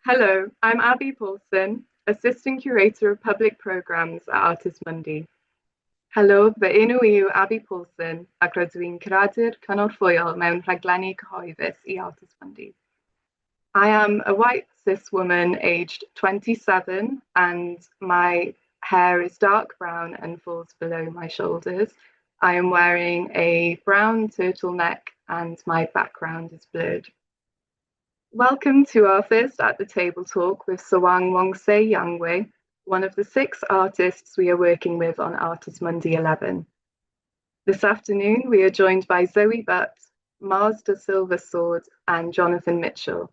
Hello, I'm Abby Paulson, Assistant Curator of Public Programmes at Artist Mundi. Helo, fy enw yw Abby Paulson ac rydw i'n curadur cynorthwyol mewn rhaglenni cyhoeddus i Artist Mundi. I am a white cis woman aged 27 and my hair is dark brown and falls below my shoulders. I am wearing a brown turtleneck and my background is blurred. Welcome to our first at the table talk with Sawangwongse Yawnghwe, one of the 6 artists we are working with on Artist Mundi 11. This afternoon we are joined by Zoe Butt, Mars de Silva Saude and Jonathan Mitchell.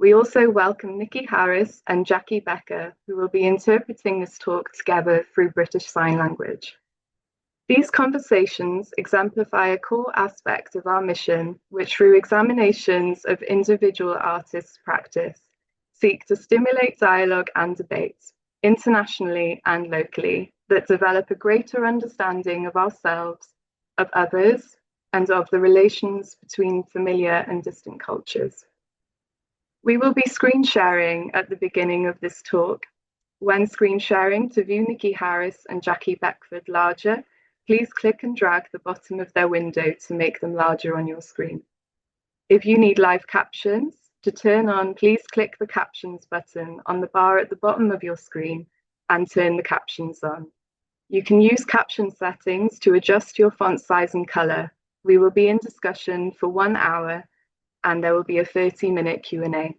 We also welcome Nikki Harris and Jackie Becker, who will be interpreting this talk together through British Sign Language. These conversations exemplify a core aspect of our mission, which through examinations of individual artists' practice, seek to stimulate dialogue and debate, internationally and locally, that develop a greater understanding of ourselves, of others, and of the relations between familiar and distant cultures. We will be screen sharing at the beginning of this talk. When screen sharing to view Nikki Harris and Jackie Beckford larger, please click and drag the bottom of their window to make them larger on your screen. If you need live captions, to turn on, please click the captions button on the bar at the bottom of your screen and turn the captions on. You can use caption settings to adjust your font size and color. We will be in discussion for 1 hour and there will be a 30-minute Q&A.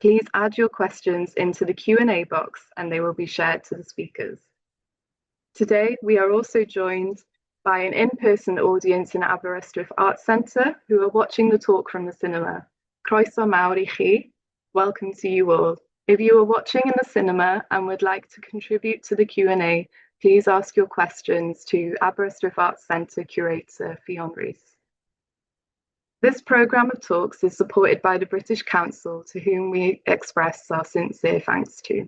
Please add your questions into the Q&A box and they will be shared to the speakers. Today, we are also joined by an in-person audience in Aberystwyth Arts Centre who are watching the talk from the cinema. Croeso mawr I chi. Welcome to you all. If you are watching in the cinema and would like to contribute to the Q&A, please ask your questions to Aberystwyth Arts Centre curator Ffion Rees. This programme of talks is supported by the British Council, to whom we express our sincere thanks to.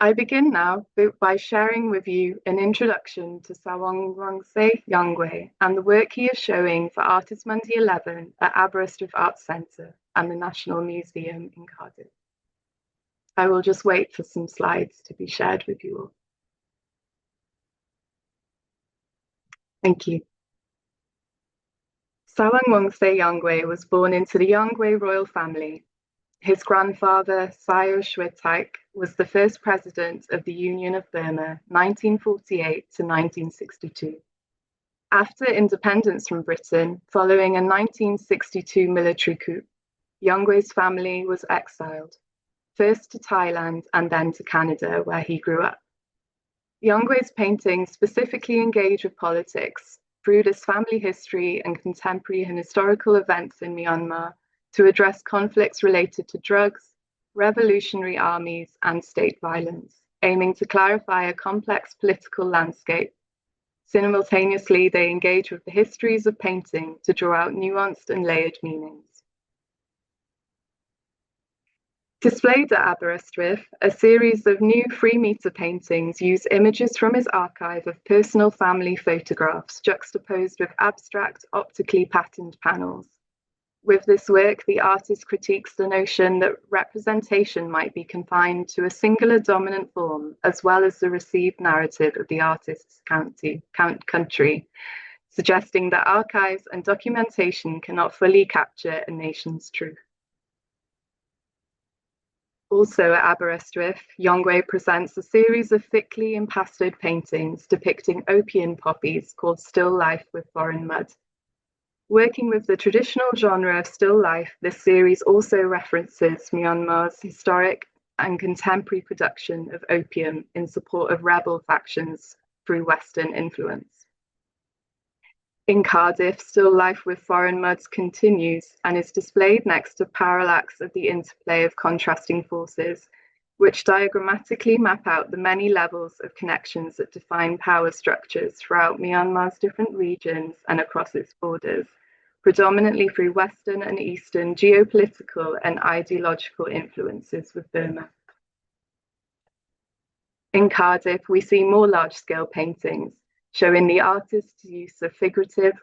I begin now by sharing with you an introduction to Sawangwongse Yawnghwe and the work he is showing for Artist Mundi 11 at Aberystwyth Arts Centre and the National Museum in Cardiff. I will just wait for some slides to be shared with you all. Thank you. Sawangwongse Yawnghwe was born into the Yawnghwe royal family. His grandfather, Sayo Shwetaik, was the first president of the Union of Burma, 1948 to 1962. After independence from Britain, following a 1962 military coup, Yawnghwe's family was exiled, first to Thailand and then to Canada, where he grew up. Yawnghwe's paintings specifically engage with politics through this family history and contemporary and historical events in Myanmar, to address conflicts related to drugs, revolutionary armies, and state violence, aiming to clarify a complex political landscape. Simultaneously, they engage with the histories of painting to draw out nuanced and layered meanings. Displayed at Aberystwyth, a series of new 3-metre paintings use images from his archive of personal family photographs juxtaposed with abstract, optically patterned panels. With this work, the artist critiques the notion that representation might be confined to a singular dominant form, as well as the received narrative of the artist's country, suggesting that archives and documentation cannot fully capture a nation's truth. Also at Aberystwyth, Yawnghwe presents a series of thickly impasted paintings depicting opium poppies called Still Life with Foreign Mud. Working with the traditional genre of still life, this series also references Myanmar's historic and contemporary production of opium in support of rebel factions through Western influence. In Cardiff, Still Life with Foreign Muds continues and is displayed next to parallax of the interplay of contrasting forces, which diagrammatically map out the many levels of connections that define power structures throughout Myanmar's different regions and across its borders, predominantly through Western and Eastern geopolitical and ideological influences with Burma. In Cardiff, we see more large-scale paintings, showing the artist's use of figurative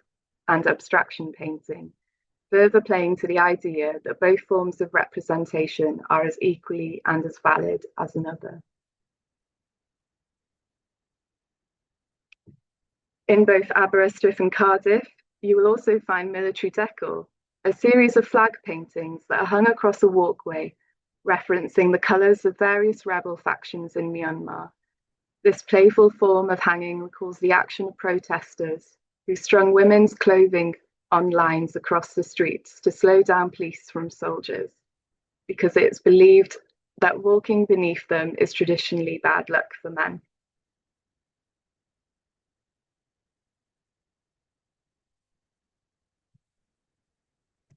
and abstraction painting, further playing to the idea that both forms of representation are as equally and as valid as another. In both Aberystwyth and Cardiff, you will also find military decor, a series of flag paintings that are hung across a walkway, referencing the colours of various rebel factions in Myanmar. This playful form of hanging recalls the action of protesters who strung women's clothing on lines across the streets to slow down police from soldiers, because it's believed that walking beneath them is traditionally bad luck for men.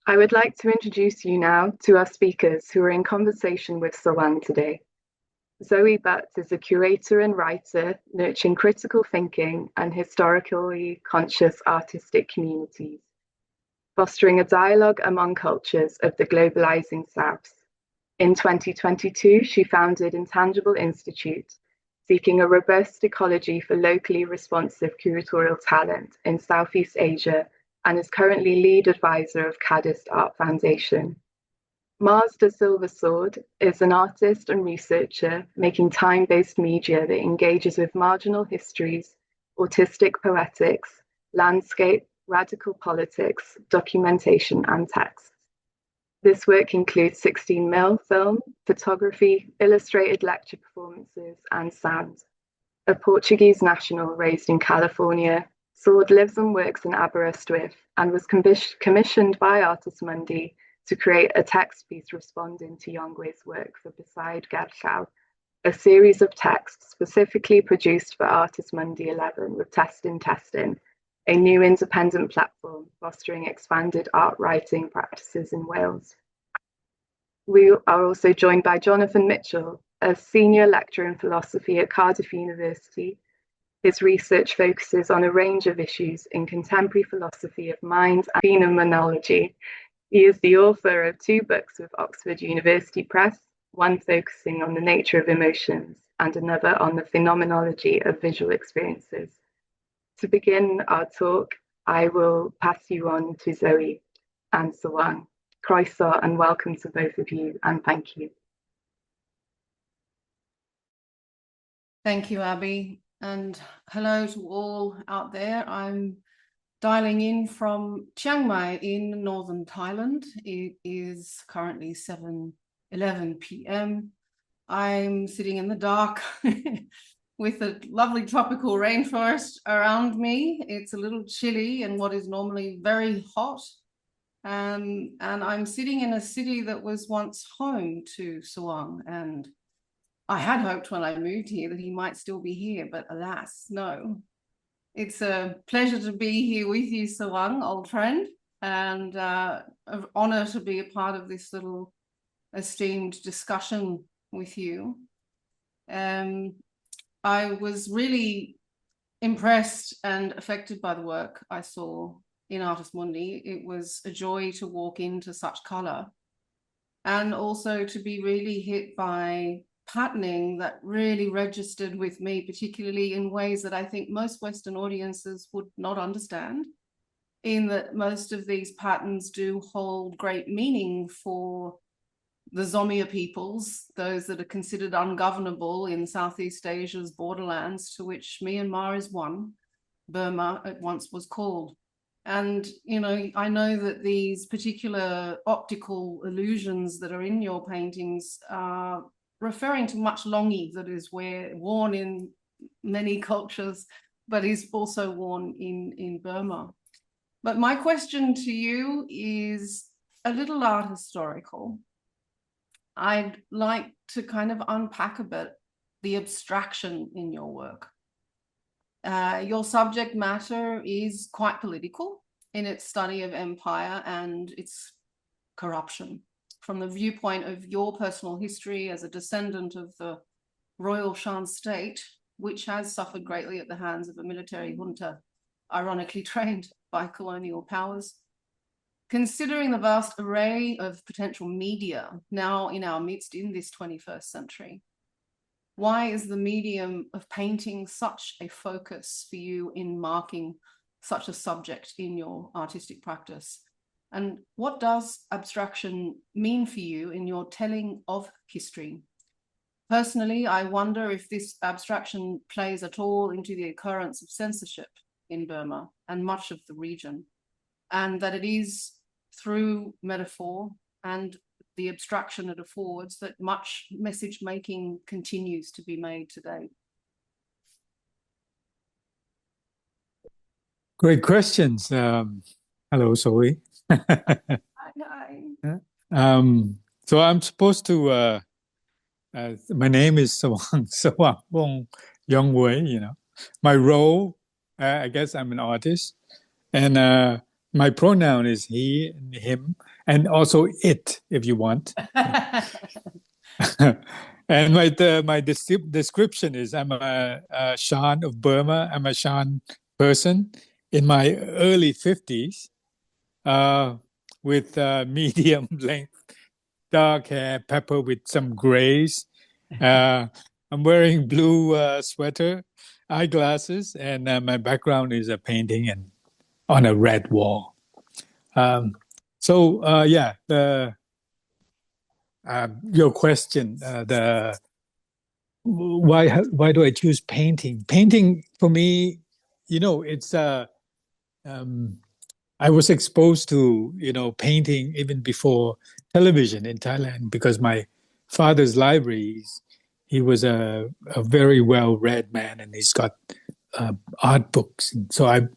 I would like to introduce you now to our speakers who are in conversation with Sawang today. Zoe Butt is a curator and writer nurturing critical thinking and historically conscious artistic communities, fostering a dialogue among cultures of the globalizing South. In 2022, she founded Intangible Institute, seeking a robust ecology for locally responsive curatorial talent in Southeast Asia, and is currently lead advisor of Cardiff Art Foundation. Mars de Silva Saude is an artist and researcher making time-based media that engages with marginal histories, autistic poetics, landscape, radical politics, documentation, and text. This work includes 16mm film, photography, illustrated lecture performances, and sound. A Portuguese national raised in California, Saude lives and works in Aberystwyth and was commissioned by artist Mundi to create a text piece responding to Yawnghwe's work for Beside Gerllaw, a series of texts specifically produced for artist Mundi 11 with Testing, a new independent platform fostering expanded art writing practices in Wales. We are also joined by Jonathan Mitchell, a senior lecturer in philosophy at Cardiff University. His research focuses on a range of issues in contemporary philosophy of mind and phenomenology. He is the author of 2 books with Oxford University Press, one focusing on the nature of emotions and another on the phenomenology of visual experiences. To begin our talk, I will pass you on to Zoe and Sawang. Croeso and welcome to both of you, and thank you. Thank you, Abby, and hello to all out there. I'm dialing in from Chiang Mai in northern Thailand. It is currently 7:11 p.m. I'm sitting in the dark with a lovely tropical rainforest around me. It's a little chilly in what is normally very hot. And I'm sitting in a city that was once home to Sawang, and I had hoped when I moved here that he might still be here, but alas, no. It's a pleasure to be here with you, Sawang, old friend, and an honor to be a part of this little esteemed discussion with you. I was really impressed and affected by the work I saw in Artist Mundi. It was a joy to walk into such color and also to be really hit by patterning that really registered with me, particularly in ways that I think most Western audiences would not understand, in that most of these patterns do hold great meaning for the Zomia peoples, those that are considered ungovernable in Southeast Asia's borderlands, to which Myanmar is one. Burma it once was called. And, you know, I know that these particular optical illusions that are in your paintings are referring to much longi that is worn in many cultures, but is also worn in Burma. But my question to you is a little art historical. I'd like to kind of unpack a bit the abstraction in your work. Your subject matter is quite political in its study of empire and its corruption. From the viewpoint of your personal history as a descendant of the royal Shan state, which has suffered greatly at the hands of a military junta, ironically trained by colonial powers. Considering the vast array of potential media now in our midst in this 21st century, why is the medium of painting such a focus for you in marking such a subject in your artistic practice? And what does abstraction mean for you in your telling of history? Personally, I wonder if this abstraction plays at all into the occurrence of censorship in Burma and much of the region, and that it is through metaphor and the abstraction it affords that much message making continues to be made today. Great questions. Hello, Zoe. Hi. So I'm supposed to, my name is Sawangwongse Yawnghwe, My role, I guess I'm an artist. And my pronoun is he and him, and also it, if you want. And my description is I'm a Shan of Burma. I'm a Shan person in my early 50s with medium length dark hair, pepper with some grays. I'm wearing blue sweater, eyeglasses, and my background is a painting and on a red wall. Your question, why do I choose painting? Painting for me, it's I was exposed to painting even before television in Thailand because my father's library, he was a very well-read man, and he's got art books. And so I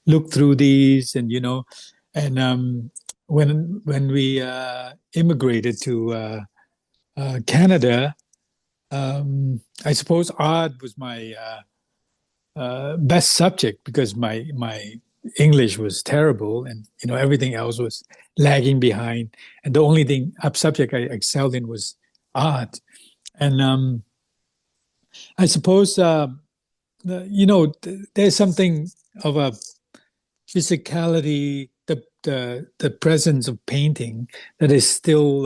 looked through these, and when we immigrated to Canada, I suppose art was my best subject because my English was terrible, and everything else was lagging behind. And the only subject I excelled in was art. And I suppose there's something of a physicality, the presence of painting that is still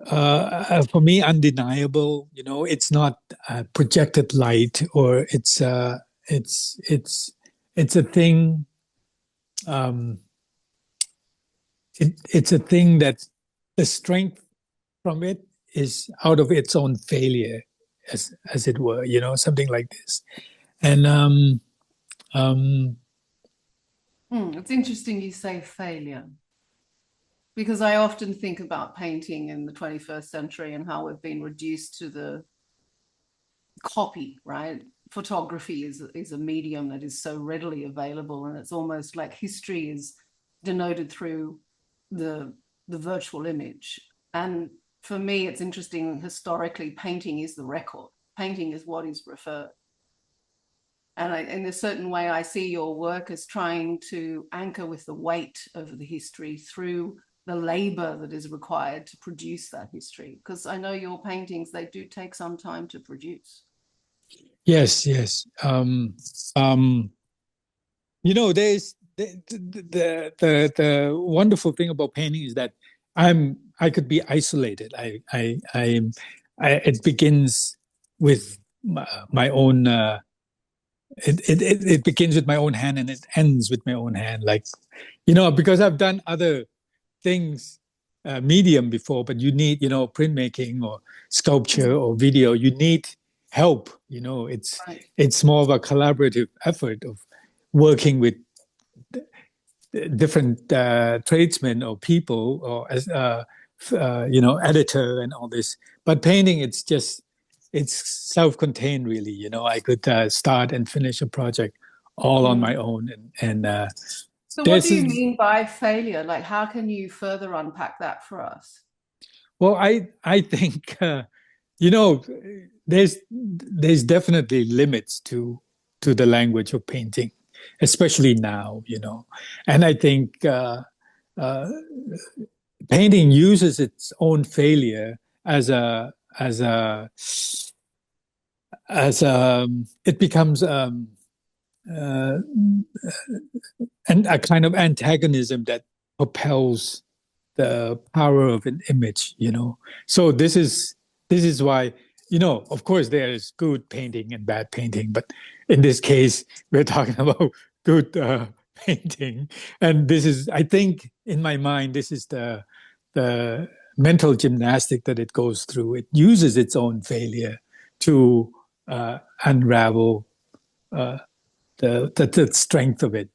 for me undeniable. It's not projected light, or it's a thing. It's a thing that the strength from it is out of its own failure, as it were. Something like this. And it's interesting you say failure, because I often think about painting in the 21st century and how we've been reduced to the copy, right? Photography is a medium that is so readily available, and it's almost like history is denoted through the virtual image. And for me, it's interesting, historically, painting is the record. Painting is what is referred. And in a certain way, I see your work as trying to anchor with the weight of the history through the labor that is required to produce that history. Because I know your paintings, they do take some time to produce. Yes. There's the wonderful thing about painting is that I could be isolated. It begins with my own. It begins with my own hand, and it ends with my own hand. Like, because I've done other things, medium before, but you need, printmaking or sculpture or video. You need help. It's more of a collaborative effort of working with different tradesmen or people, or as editor and all this. But painting, it's self-contained, really. I could start and finish a project all on my own. And so what do you mean by failure? Like, how can you further unpack that for us? Well, I think there's definitely limits to the language of painting, especially now. And I think painting uses its own failure as it becomes and a kind of antagonism that propels the power of an image. So this is why, of course there's good painting and bad painting, but in this case we're talking about good painting. And this is, I think, in my mind, this is the mental gymnastic that it goes through. It uses its own failure to unravel the strength of it.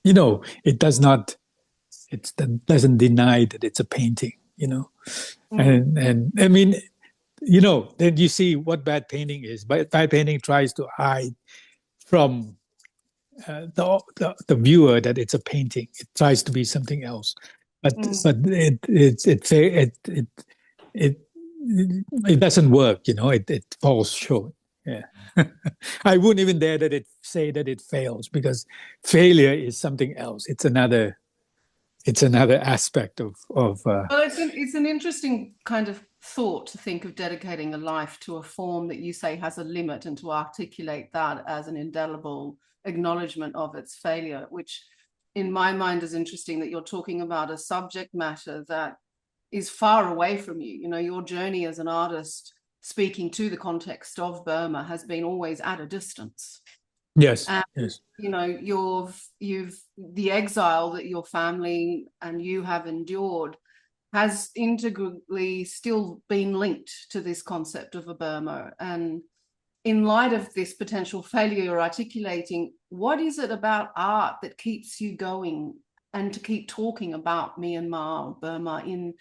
You know, it doesn't deny that it's a painting, you know. And I mean, you know, then you see what bad painting is. Bad painting tries to hide from the viewer that it's a painting. It tries to be something else, but it doesn't work. You know, it falls short. Yeah, I wouldn't even dare say that it fails, because failure is something else. It's another aspect of. Well, it's an interesting kind of thought to think of dedicating a life to a form that you say has a limit, and to articulate that as an indelible acknowledgement of its failure, which in my mind is interesting, that you're talking about a subject matter that is far away from you. You know, your journey as an artist speaking to the context of Burma has been always at a distance. Yes, and, yes. You know, the exile that your family and you have endured has integrally still been linked to this concept of a Burma. And in light of this potential failure you're articulating, what is it about art that keeps you going and to keep talking about Myanmar or Burma in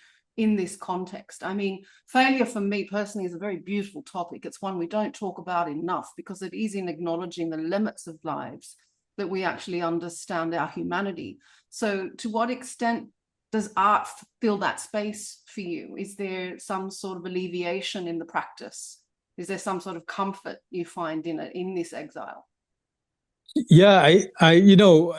this context? I mean, failure for me personally is a very beautiful topic. It's one we don't talk about enough, because it is in acknowledging the limits of lives that we actually understand our humanity. So to what extent does art fill that space for you? Is there some sort of alleviation in the practice? Is there some sort of comfort you find in this exile? Yeah, I you know,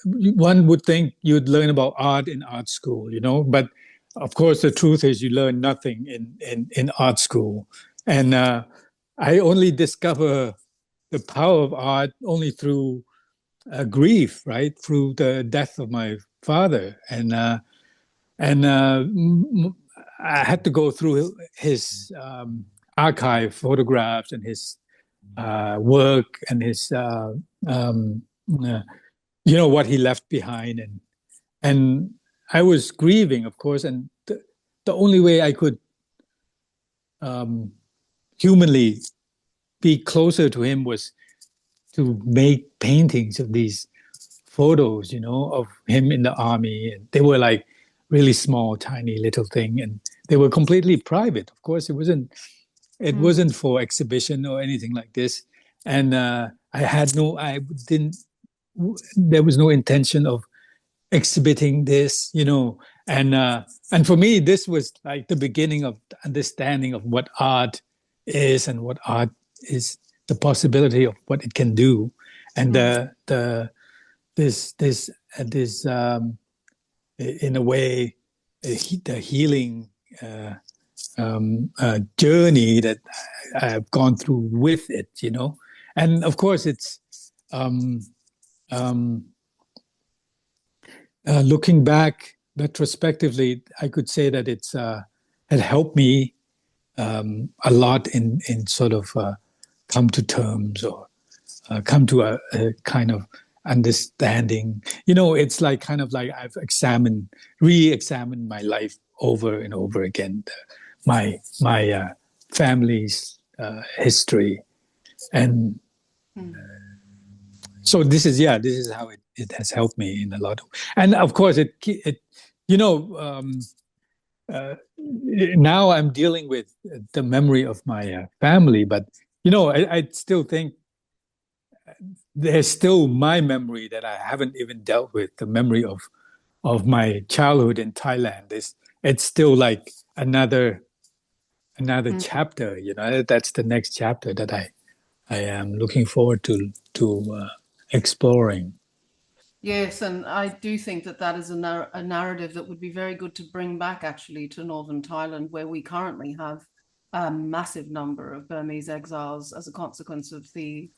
one would think you'd learn about art in art school, you know, but of course the truth is you learn nothing in art school. And I only discover the power of art only through grief, right? Through the death of my father. And I had to go through his archive photographs and his work and his you know, what he left behind. And I was grieving, of course, and the only way I could humanly be closer to him was to make paintings of these photos, you know, of him in the army. And they were like really small, tiny little thing, and they were completely private. Of course, it wasn't for exhibition or anything like this. And I didn't, there was no intention of exhibiting this, you know. And for me, this was like the beginning of understanding of what art is, and what art is, the possibility of what it can do. And this in a way, the healing journey that I've gone through with it, you know. And of course, it's looking back retrospectively, I could say that it helped me a lot in sort of come to terms, or come to a kind of understanding. You know, it's like kind of like I've re-examined my life over and over again, my family's history, and so this is how it has helped me in a lot of, and of course it you know, now I'm dealing with the memory of my family, but you know, I still think there's still my memory that I haven't even dealt with, the memory of my childhood in Thailand. It's still like another chapter, you know. That's the next chapter that I am looking forward to exploring. Yes, and I do think that is a narrative that would be very good to bring back actually to northern Thailand, where we currently have a massive number of Burmese exiles as a consequence of the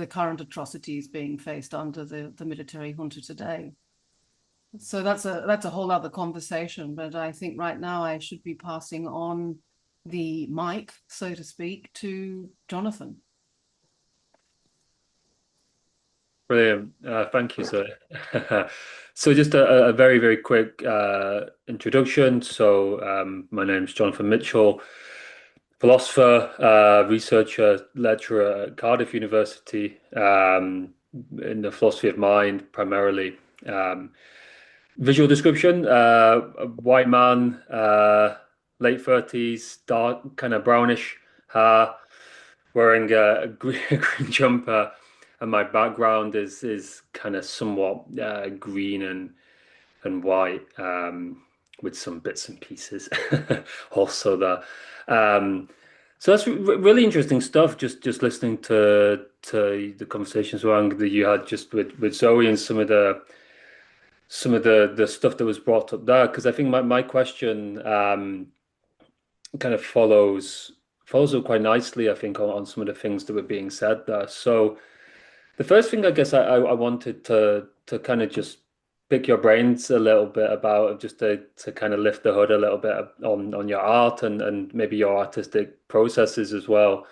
current atrocities being faced under the military junta today. So that's a whole other conversation, but I think right now I should be passing on the mic, so to speak, to Jonathan. Brilliant. Thank you, sir. So just a very, very quick introduction. So my name's Jonathan Mitchell, philosopher, researcher, lecturer at Cardiff University in the philosophy of mind, primarily. Visual description, a white man, late 30s, dark, kind of brownish hair, wearing a green jumper, and my background is kind of somewhat green and white, with some bits and pieces also there. So that's really interesting stuff. Just listening to the conversations around that you had just with Zoe and some of the stuff that was brought up there, because I think my question kind of follows up quite nicely, I think, on some of the things that were being said there. So the first thing I guess I wanted to kind of just pick your brains a little bit about, just to kind of lift the hood a little bit on your art and maybe your artistic processes as well.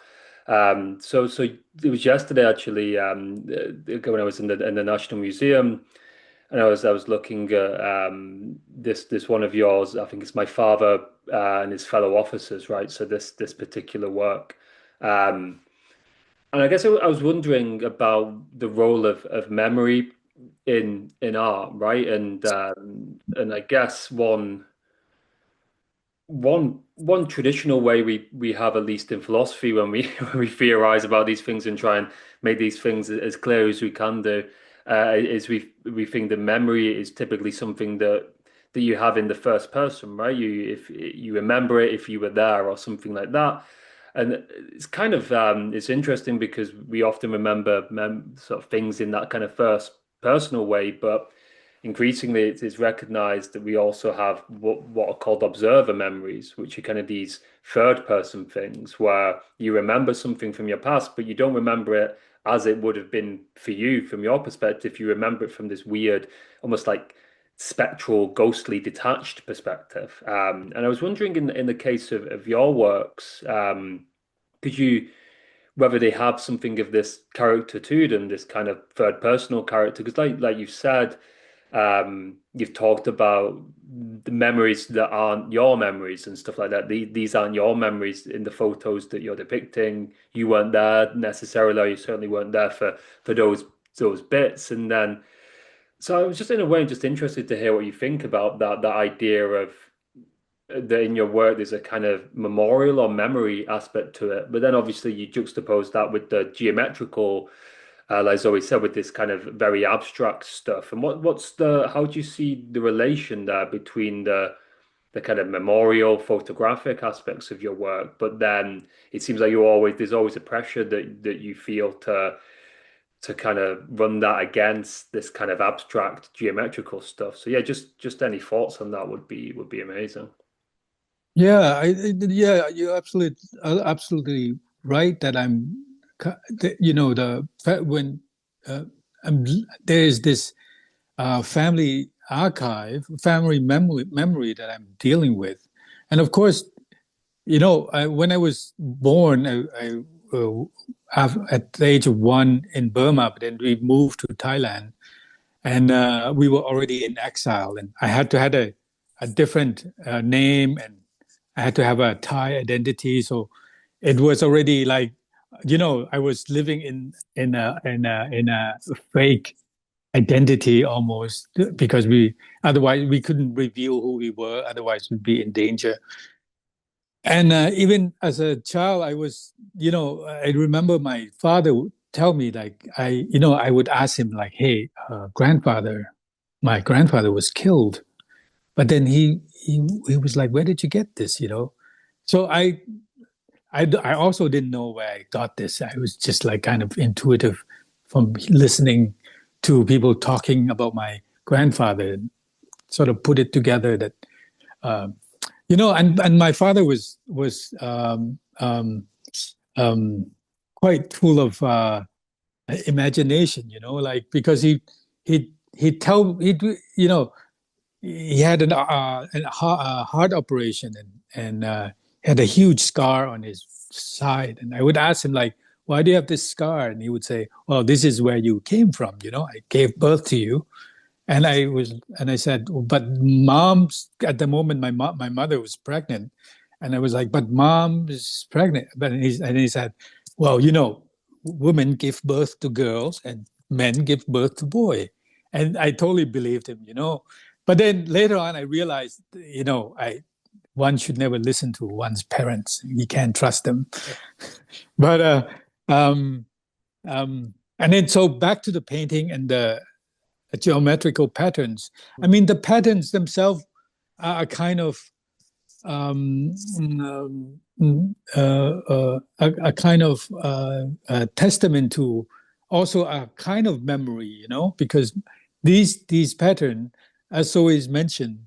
So it was yesterday actually, when I was in the National Museum, and I was looking at this one of yours. I think it's my father and his fellow officers, right? So this particular work, and I guess I was wondering about the role of memory in art, right? And I guess one traditional way we have, at least in philosophy, when we when we theorize about these things and try and make these things as clear as we can do, is we think that memory is typically something that you have in the first person, right? If you remember it, if you were there or something like that. And it's kind of it's interesting because we often remember sort of things in that kind of first personal way, but increasingly it's recognized that we also have what are called observer memories, which are kind of these third person things where you remember something from your past, but you don't remember it as it would have been for you from your perspective. You remember it from this weird, almost like spectral, ghostly, detached perspective. And I was wondering, in the case of your works, could you, whether they have something of this character to them, this kind of third personal character? Because like you've said, you've talked about the memories that aren't your memories and stuff like that. These aren't your memories in the photos that you're depicting. You weren't there necessarily, or you certainly weren't there for those bits. And then, so I was just in a way just interested to hear what you think about that idea of that in your work there's a kind of memorial or memory aspect to it, but then obviously you juxtapose that with the geometrical, like Zoe said, with this kind of very abstract stuff. And how do you see the relation there between the kind of memorial photographic aspects of your work, but then it seems like there's always a pressure that you feel to kind of run that against this kind of abstract geometrical stuff. So yeah, just any thoughts on that would be amazing. Yeah, yeah, you're absolutely right that when there is this family archive, family memory that I'm dealing with, and of course, when I was born, I at the age of 1 in Burma, but then we moved to Thailand, and we were already in exile, and I had to have a different name, and I had to have a Thai identity. So it was already like, I was living in a fake identity almost, because otherwise we couldn't reveal who we were. Otherwise we'd be in danger. And even as a child, I was, I remember my father would tell me, like, I would ask him, like, hey, my grandfather was killed. But then he was like, where did you get this, So I also didn't know where I got this. I was just like kind of intuitive from listening to people talking about my grandfather, and sort of put it together that, and my father was quite full of imagination, like, because he had a heart operation, and had a huge scar on his side. And I would ask him, like, why do you have this scar? And he would say, well, this is where you came from. I gave birth to you. And I said, but mom's, at the moment, my mother was pregnant. And I was like, but mom is pregnant. And he said, well, women give birth to girls and men give birth to boy. And I totally believed him. But then later on, I realized, one should never listen to one's parents. You can't trust them. But and then so back to the painting and the geometrical patterns. I mean, the patterns themselves are a kind of a testament to also a kind of memory, because these patterns, as always mentioned,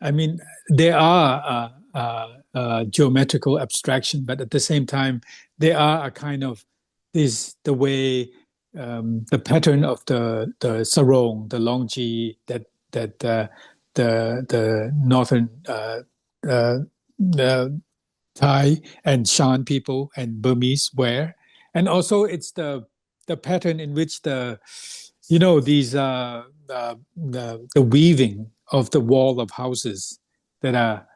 I mean, they are geometrical abstraction, but at the same time, they are a kind of the way the pattern of the sarong, the longji that the northern the Thai and Shan people and Burmese wear, and also it's the pattern in which these the weaving of the wall of houses that are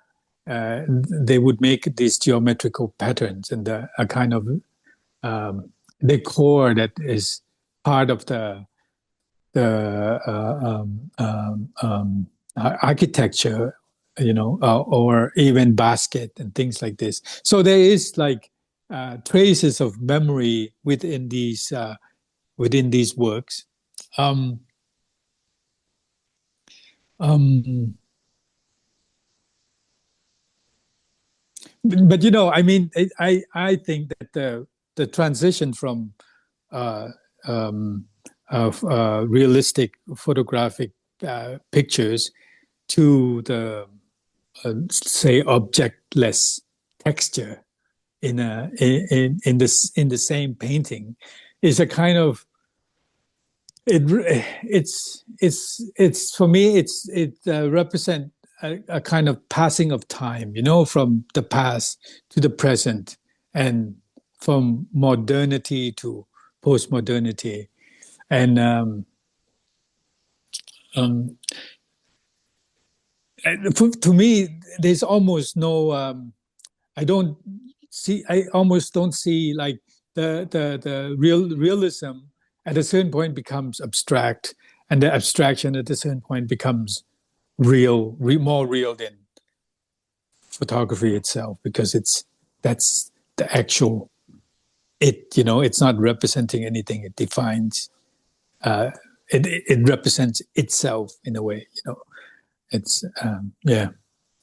they would make these geometrical patterns and a kind of decor that is part of the architecture, or even basket and things like this. So there is like traces of memory within these works. But I mean, I think that the transition from realistic photographic pictures to the say objectless texture in the same painting is a kind of it's for me it represent a kind of passing of time, from the past to the present and from modernity to post-modernity. And to me, there's almost no. I almost don't see like the realism at a certain point becomes abstract, and the abstraction at a certain point becomes real, more real than photography itself, because that's the actual it. It's not representing anything; it defines. It represents itself in a way. It's yeah.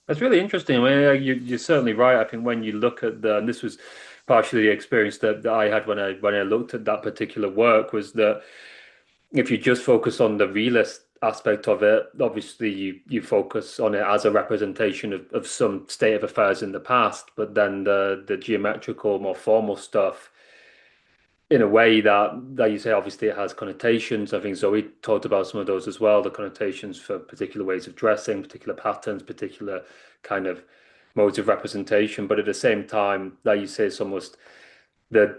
That's really interesting. I mean, you're certainly right. I think when you look at and this was partially the experience that I had when I looked at that particular work, was that if you just focus on the realist aspect of it, obviously you focus on it as a representation of some state of affairs in the past, but then the geometrical, more formal stuff, in a way that you say, obviously it has connotations. I think Zoe talked about some of those as well, the connotations for particular ways of dressing, particular patterns, particular kind of modes of representation. But at the same time, like you say, it's almost the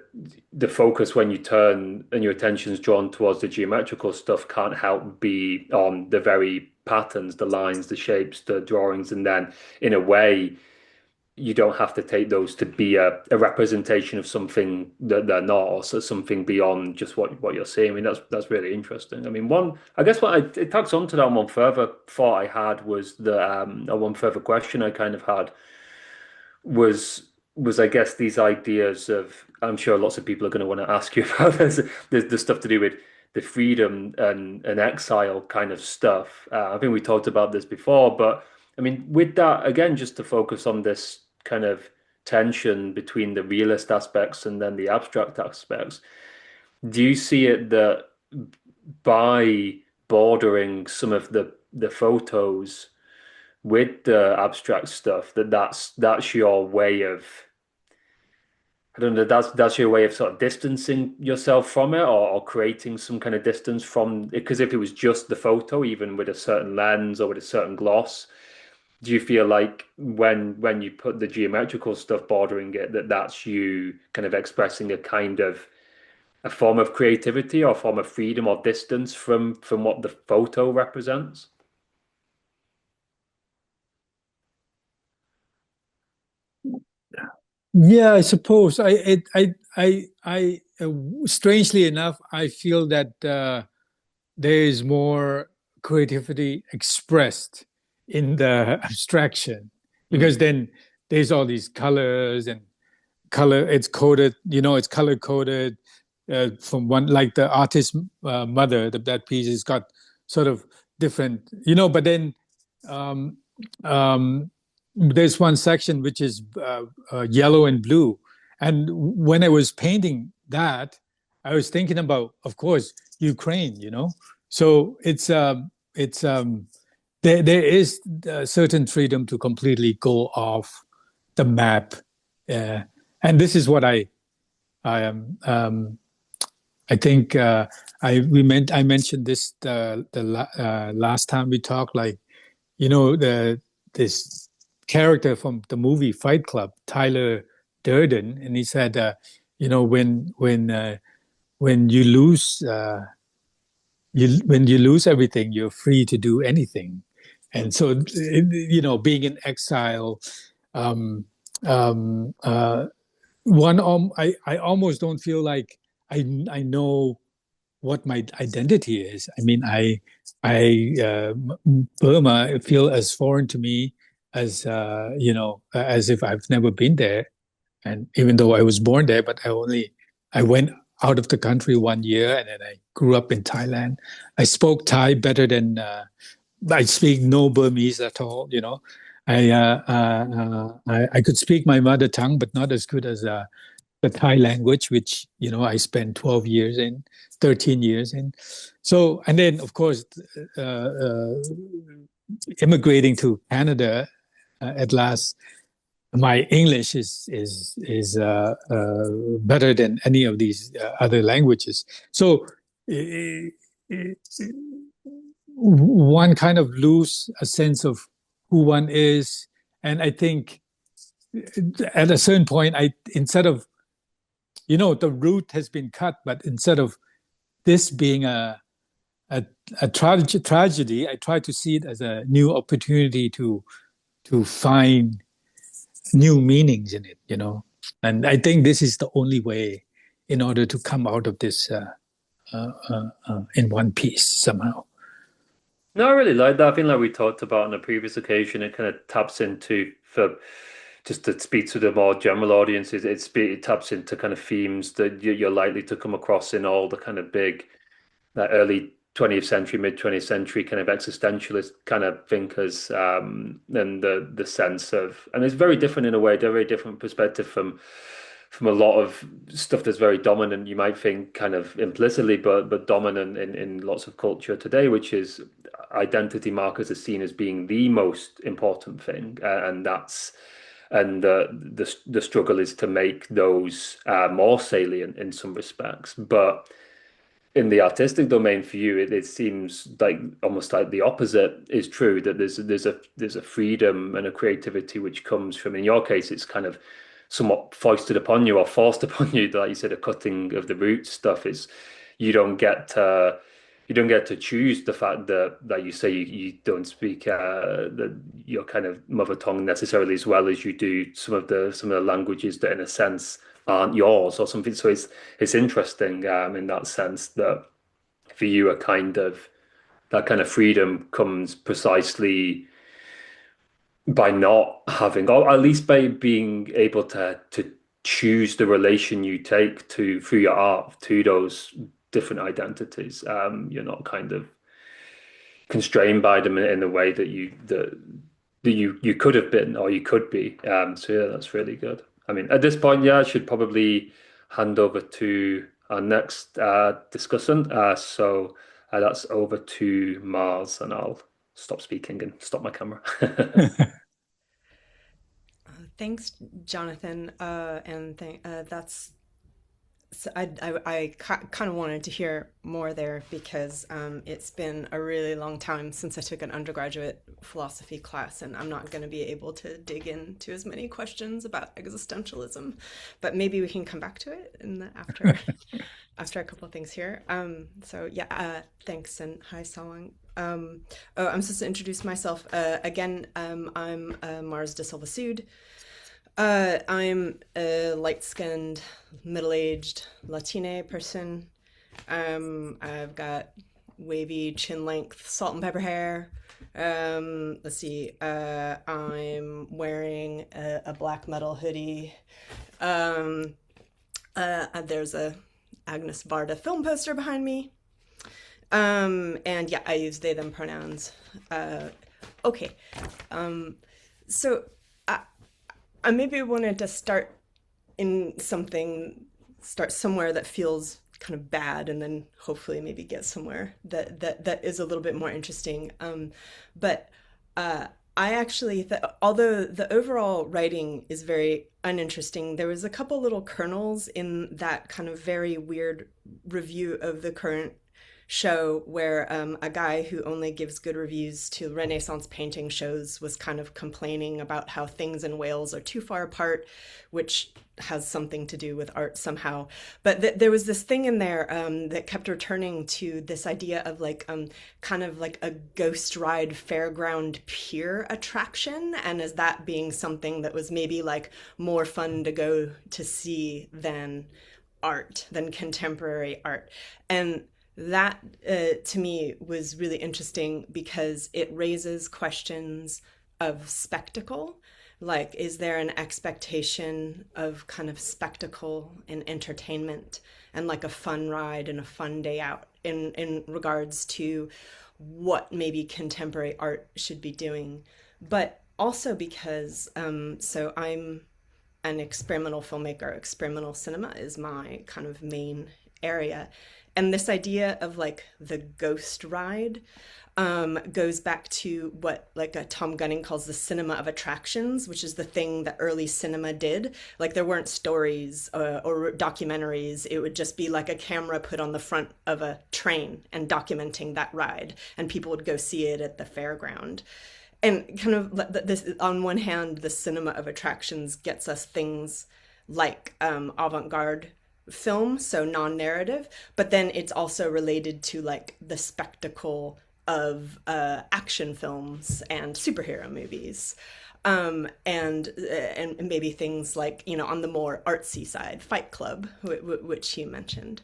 focus when you turn and your attention's drawn towards the geometrical stuff can't help be on the very patterns, the lines, the shapes, the drawings. And then in a way, you don't have to take those to be a representation of something that they're not, or something beyond just what you're seeing. I mean, that's really interesting. I mean, it tags on to that. One further thought I had was one further question I kind of had was I guess these ideas of, I'm sure lots of people are going to want to ask you about this, the stuff to do with the freedom and exile kind of stuff. I think we talked about this before, but I mean, with that, again, just to focus on this kind of tension between the realist aspects and then the abstract aspects, do you see it that by bordering some of the photos with the abstract stuff, that's your way of, I don't know, that's your way of sort of distancing yourself from it, or creating some kind of distance from it? Because if it was just the photo, even with a certain lens or with a certain gloss, do you feel like when you put the geometrical stuff bordering it, that's you kind of expressing a kind of a form of creativity or a form of freedom or distance from what the photo represents? Yeah, I suppose. Strangely enough, I feel that there is more creativity expressed in the abstraction, because then there's all these colors and color. It's coded, it's color coded from one, like the artist mother. That piece has got sort of different, But then um, um, there's one section which is yellow and blue, and when I was painting that, I was thinking about, of course, Ukraine. So there is a certain freedom to completely go off the map, uh, and this is what I am. I think I mentioned this the last time we talked. Like, this character from the movie Fight Club, Tyler Durden, and he said, when you lose when you lose everything, you're free to do anything. And so, being in exile, um, uh, I almost don't feel like I know what my identity is. I mean, Burma feel as foreign to me as as if I've never been there. And even though I was born there, but I went out of the country 1 year, and then I grew up in Thailand. I spoke Thai better than I speak no Burmese at all. I could speak my mother tongue, but not as good as the Thai language, which I spent 12 years in, 13 years in. So, and then of course, uh, uh, immigrating to Canada at last, my English is better than any of these other languages. So one kind of lose a sense of who one is, and I think at a certain point, instead of the root has been cut, but instead of this being a tragedy, I try to see it as a new opportunity to find new meanings in it. And I think this is the only way in order to come out of this in one piece somehow. No, I really like that. I think like we talked about on a previous occasion, it kind of taps into, for just to speak to the more general audiences, it taps into kind of themes that you're likely to come across in all the kind of big, like early 20th century, mid 20th century kind of existentialist kind of thinkers, and the sense of, and it's very different in a way, they're very different perspective from a lot of stuff that's very dominant, you might think kind of implicitly, but dominant in lots of culture today, which is identity markers are seen as being the most important thing, and the struggle is to make those more salient in some respects. But in the artistic domain for you, it seems like almost like the opposite is true, that there's a freedom and a creativity which comes from, in your case, it's kind of somewhat foisted upon you or forced upon you. Like you said, a cutting of the root stuff is, you don't get to choose the fact that you say you don't speak your kind of mother tongue necessarily as well as you do some of the languages that in a sense aren't yours or something. So it's interesting in that sense that for you that kind of freedom comes precisely by not having, or at least by being able to choose the relation you take to through your art to those different identities. You're not kind of constrained by them in a way that you could have been or you could be. So yeah, that's really good. I mean, at this point, yeah, I should probably hand over to our next discussant. So that's over to Mars, and I'll stop speaking and stop my camera. Thanks, Jonathan. And that's So I kind of wanted to hear more there because it's been a really long time since I took an undergraduate philosophy class, and I'm not going to be able to dig into as many questions about existentialism, but maybe we can come back to it after a couple of things here. So yeah, thanks, and hi, Sawang. Oh, I'm supposed to introduce myself again. I'm Mars de Silva Saude. I'm a light-skinned, middle-aged Latina person. I've got wavy chin-length salt and pepper hair. Let's see. I'm wearing a black metal hoodie. There's a Agnes Varda film poster behind me. And yeah, I use they, them pronouns. Okay. So I maybe wanted to start somewhere that feels kind of bad, and then hopefully maybe get somewhere that is a little bit more interesting. But I actually, although the overall writing is very uninteresting, there was a couple little kernels in that kind of very weird review of the current show where a guy who only gives good reviews to Renaissance painting shows was kind of complaining about how things in Wales are too far apart, which has something to do with art somehow. But there was this thing in there that kept returning to this idea of like kind of like a ghost ride fairground pier attraction, and as that being something that was maybe like more fun to go to see than contemporary art. And that to me was really interesting because it raises questions of spectacle. Like, is there an expectation of kind of spectacle and entertainment and like a fun ride and a fun day out in regards to what maybe contemporary art should be doing? But also because, so I'm an experimental filmmaker. Experimental cinema is my kind of main area. And this idea of like the ghost ride goes back to what like Tom Gunning calls the cinema of attractions, which is the thing that early cinema did. Like there weren't stories or documentaries. It would just be like a camera put on the front of a train and documenting that ride, and people would go see it at the fairground. And kind of this, on one hand, the cinema of attractions gets us things like avant-garde film, so non-narrative, but then it's also related to like the spectacle of action films and superhero movies, and maybe things like, you know, on the more artsy side, Fight Club, which you mentioned.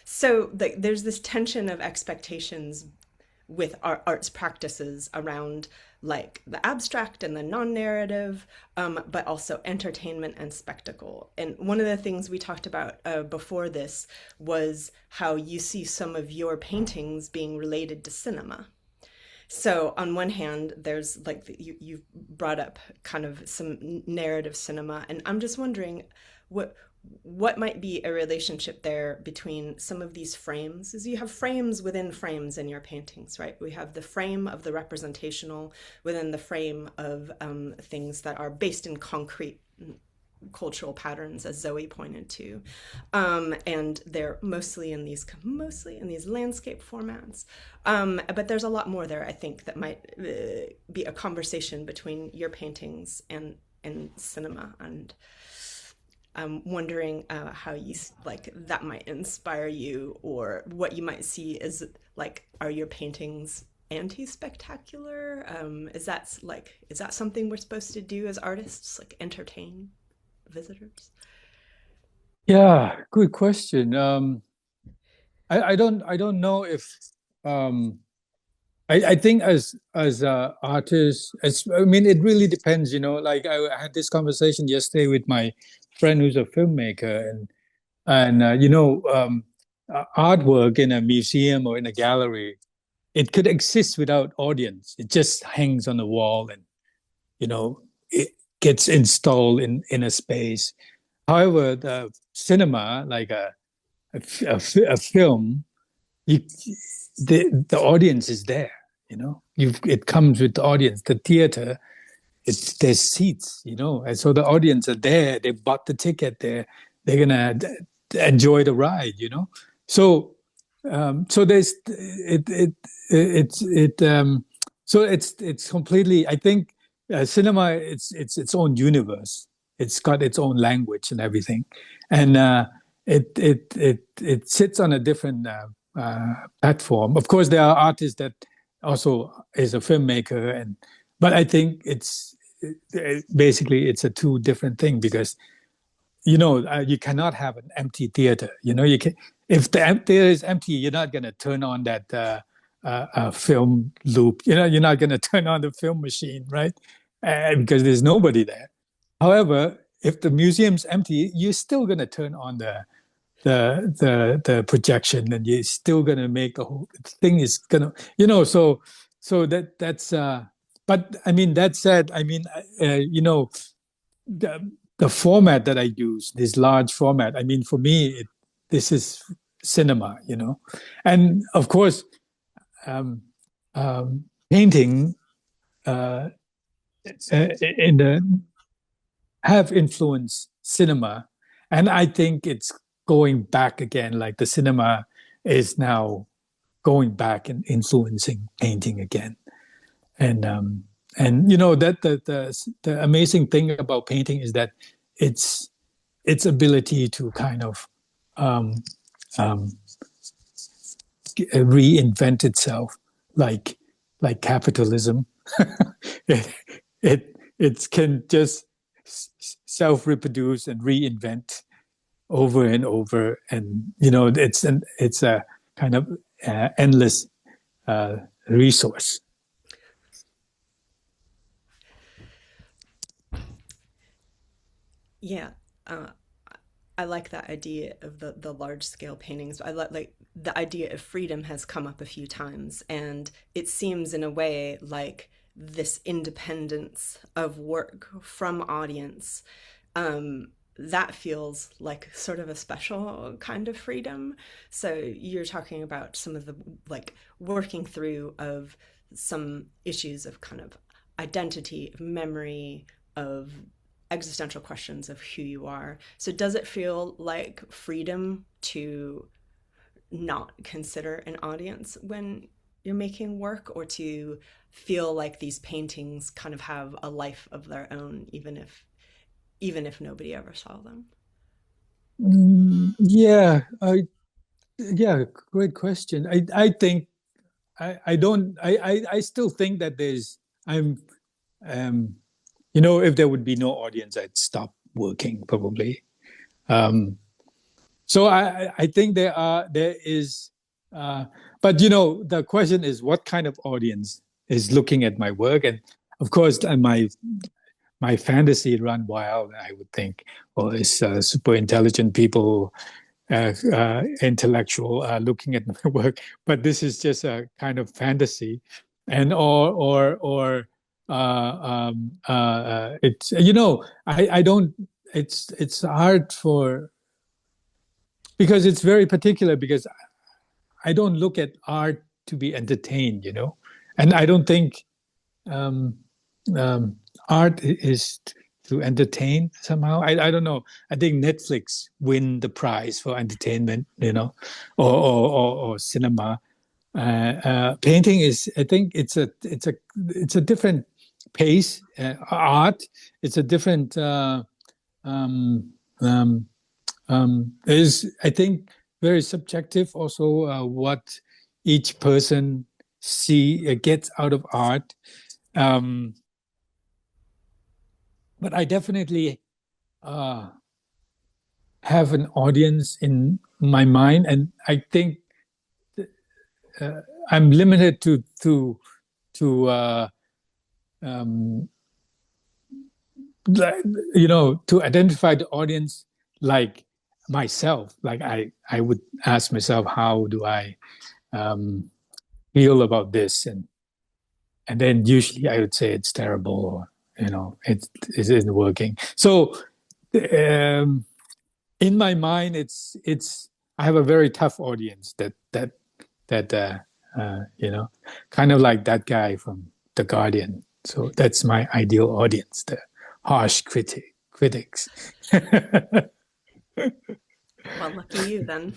So there's this tension of expectations with our arts practices around like the abstract and the non-narrative, but also entertainment and spectacle. And one of the things we talked about before this was how you see some of your paintings being related to cinema. So on one hand, there's like, you brought up kind of some narrative cinema, and I'm just wondering what might be a relationship there between some of these frames, is you have frames within frames in your paintings, right? We have the frame of the representational within the frame of things that are based in concrete cultural patterns, as Zoe pointed to, and they're mostly in these landscape formats. But there's a lot more there, I think, that might be a conversation between your paintings and cinema, and I'm wondering how you like that might inspire you, or what you might see as like, are your paintings anti-spectacular? Is that something we're supposed to do as artists, like entertain visitors? Yeah, good question. I don't know if I think as artists, I mean, it really depends, you know. Like I had this conversation yesterday with my friend who's a filmmaker, and you know, artwork in a museum or in a gallery, it could exist without audience. It just hangs on the wall, and you know, it gets installed in a space. However, the cinema, like a film, the audience is there. You know, it comes with the audience. The theater, there's seats. You know, and so the audience are there. They bought the ticket. They're gonna enjoy the ride, So so there's so it's completely. I think cinema it's its own universe. It's got its own language and everything, and it sits on a different platform. Of course, there are artists that also is a filmmaker, but I think basically it's a two different thing because you cannot have an empty theater. You can if the theater is empty, you're not going to turn on that film loop. You're not going to turn on the film machine, right? Because there's nobody there. However, if the museum's empty, you're still going to turn on the projection, and you're still going to make the whole thing is going to, so that's. But I mean, that said, I mean, the format that I use, this large format. I mean, for me, this is cinema, and of course, painting have influenced cinema, and I think it's going back again. Like the cinema is now going back and influencing painting again, and that the amazing thing about painting is that its ability to kind of reinvent itself, like capitalism. it can just self-reproduce and reinvent over and over, and it's a kind of endless resource. Yeah, I like that idea of the large scale paintings. I like the idea of freedom has come up a few times, and it seems in a way like this independence of work from audience, that feels like sort of a special kind of freedom. So you're talking about some of the like working through of some issues of kind of identity, of memory, of existential questions of who you are. So does it feel like freedom to not consider an audience when you're making work, or to feel like these paintings kind of have a life of their own, even if nobody ever saw them? Yeah, great question. I think I still think that if there would be no audience, I'd stop working probably. So I think there is, but the question is what kind of audience is looking at my work, and of course my fantasy run wild. I would think, well, it's super intelligent people, intellectual, looking at my work, but this is just a kind of fantasy, and it's I don't. It's hard because it's very particular, because I don't look at art to be entertained, and I don't think art is to entertain somehow. I don't know. I think Netflix win the prize for entertainment, or cinema. Painting is, I think it's a different pace. Art, it's a different. Is, I think, very subjective also, what each person gets out of art. But I definitely have an audience in my mind, and I think I'm limited to identify the audience like myself. Like I would ask myself, how do I feel about this, and then usually I would say it's terrible, or it isn't working. So in my mind, it's I have a very tough audience that kind of like that guy from The Guardian. So that's my ideal audience, the harsh critics. Well, lucky you then.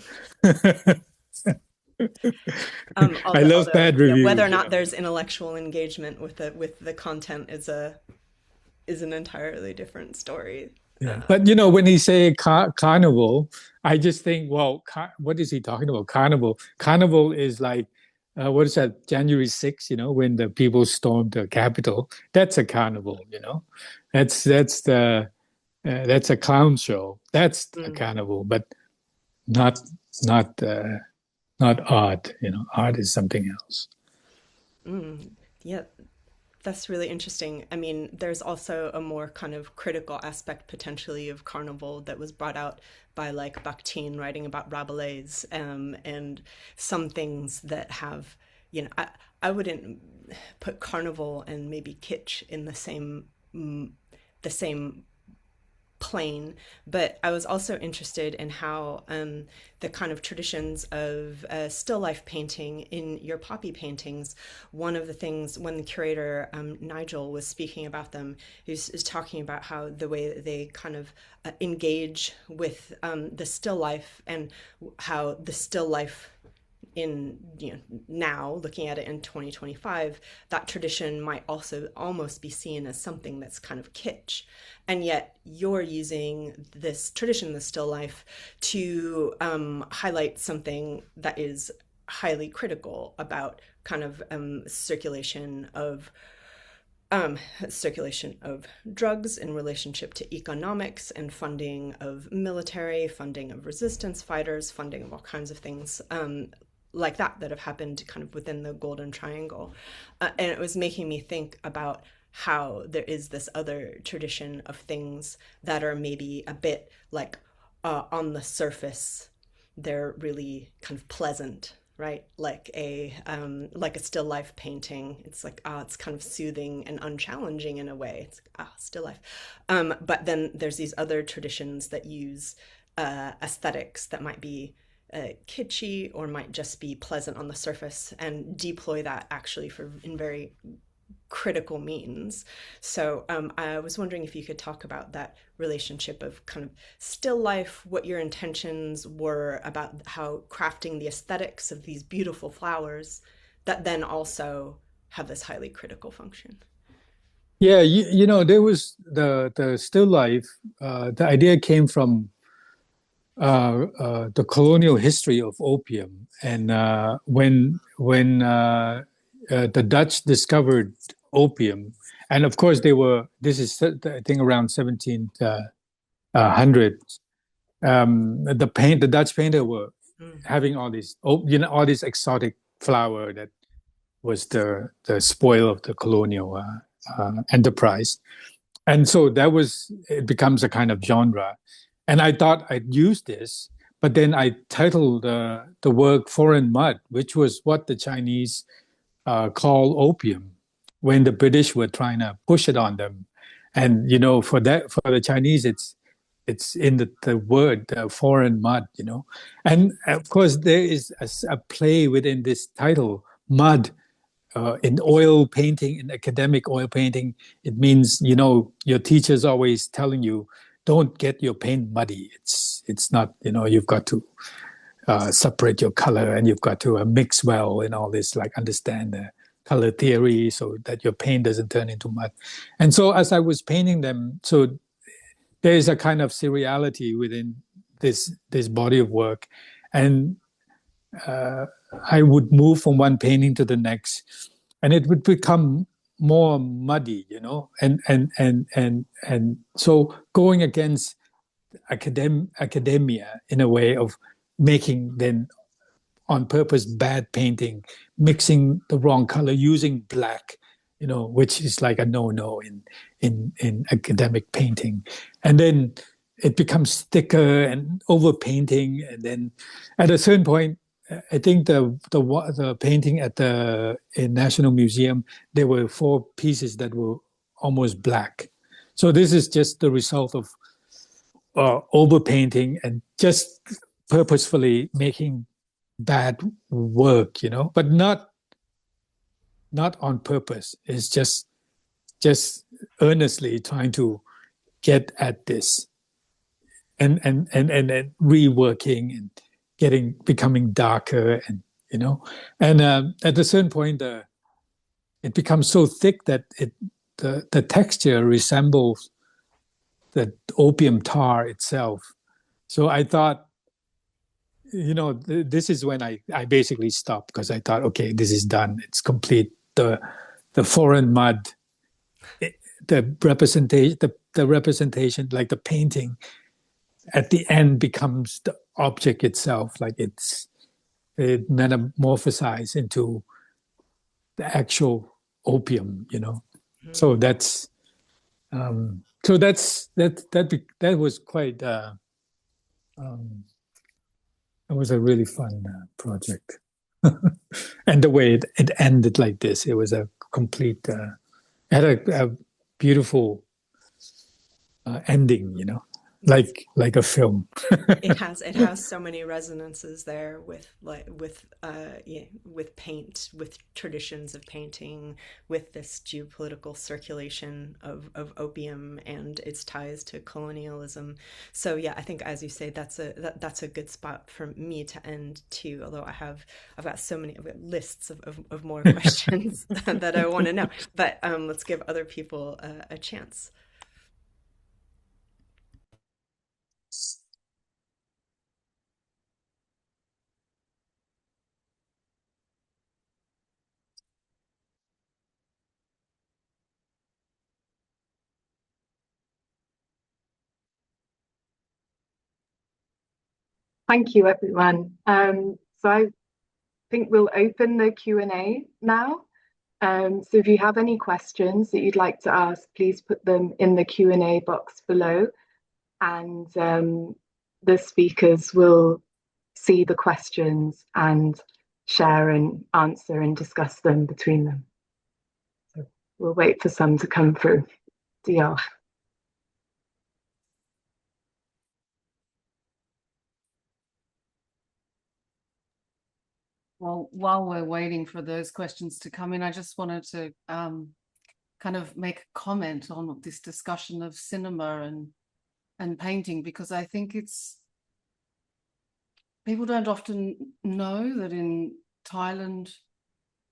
I love bad reviews. Whether or not there's intellectual engagement with the content is an entirely different story. Yeah. But when he say carnival, I just think, well, what is he talking about? Carnival. Carnival is like, what is that? January 6th, when the people stormed the Capitol. That's a carnival. That's a clown show. That's a carnival, but not art. Art is something else. Yeah, that's really interesting. I mean, there's also a more kind of critical aspect potentially of carnival that was brought out by like Bakhtin writing about Rabelais, and some things that have, I wouldn't put carnival and maybe kitsch in the same plane, but I was also interested in how the kind of traditions of still life painting in your poppy paintings. One of the things when the curator Nigel was speaking about them, he was talking about how the way that they kind of engage with the still life, and how the still life in now, looking at it in 2025, that tradition might also almost be seen as something that's kind of kitsch, and yet you're using this tradition, the still life, to highlight something that is highly critical about kind of circulation of drugs in relationship to economics, and funding of military, funding of resistance fighters, funding of all kinds of things like that have happened kind of within the Golden Triangle. And it was making me think about how there is this other tradition of things that are maybe a bit like on the surface, they're really kind of pleasant, right? Like a still life painting. It's like, it's kind of soothing and unchallenging in a way. It's still life. But then there's these other traditions that use aesthetics that might be kitschy or might just be pleasant on the surface, and deploy that actually in very critical means. So I was wondering if you could talk about that relationship of kind of still life, what your intentions were about how crafting the aesthetics of these beautiful flowers that then also have this highly critical function. Yeah, there was the still life. The idea came from the colonial history of opium, and when the Dutch discovered opium, and of course this is I think around 1700. The Dutch painter were having all these all this exotic flower that was the spoil of the colonial enterprise, and so it becomes a kind of genre. And I thought I'd use this, but then I titled the work "Foreign Mud," which was what the Chinese call opium when the British were trying to push it on them. And for the Chinese, it's in the word "foreign mud," And of course, there is a play within this title, mud. In oil painting, in academic oil painting, it means your teacher's always telling you, don't get your paint muddy. It's not, you've got to separate your color, and you've got to mix well and all this, like understand the color theory so that your paint doesn't turn into mud. And so as I was painting them, so there is a kind of seriality within this body of work. And I would move from one painting to the next, and it would become more muddy, and so going against academia in a way of making then on purpose bad painting, mixing the wrong color, using black, which is like a no-no in academic painting, and then it becomes thicker and over painting, and then at a certain point, I think the painting in National Museum, there were 4 pieces that were almost black. So this is just the result of overpainting and just purposefully making bad work, but not on purpose. It's just earnestly trying to get at this. and reworking and becoming darker, and and at a certain point it becomes so thick that the texture resembles the opium tar itself. So I thought, this is when I basically stopped, because I thought, okay, this is done. It's complete. The foreign mud, the representation, like the painting, at the end becomes the object itself. Like it metamorphosized into the actual opium. So that was quite. It was a really fun project. And the way it ended like this, it was a complete, it had a beautiful ending, like a film. It has so many resonances there with paint, with traditions of painting, with this geopolitical circulation of opium and its ties to colonialism. So yeah, I think, as you say, that's a good spot for me to end too. Although I've got lists of more questions that I want to know. But let's give other people a chance. Thank you, everyone. So I think we'll open the Q&A now. So if you have any questions that you'd like to ask, please put them in the Q&A box below, and the speakers will see the questions and share and answer and discuss them between them. So we'll wait for some to come through. Diolch. Well, while we're waiting for those questions to come in, I just wanted to kind of make a comment on this discussion of cinema and painting, because I think people don't often know that in Thailand,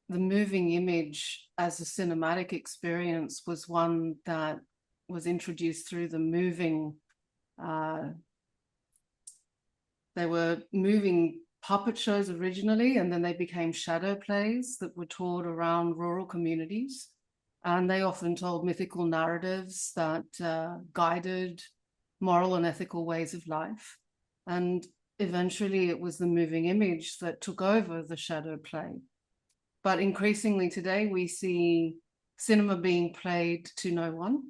the moving image as a cinematic experience was one that was introduced through the moving. They were moving puppet shows originally, and then they became shadow plays that were toured around rural communities. And they often told mythical narratives that guided moral and ethical ways of life. And eventually it was the moving image that took over the shadow play. But increasingly today, we see cinema being played to no one.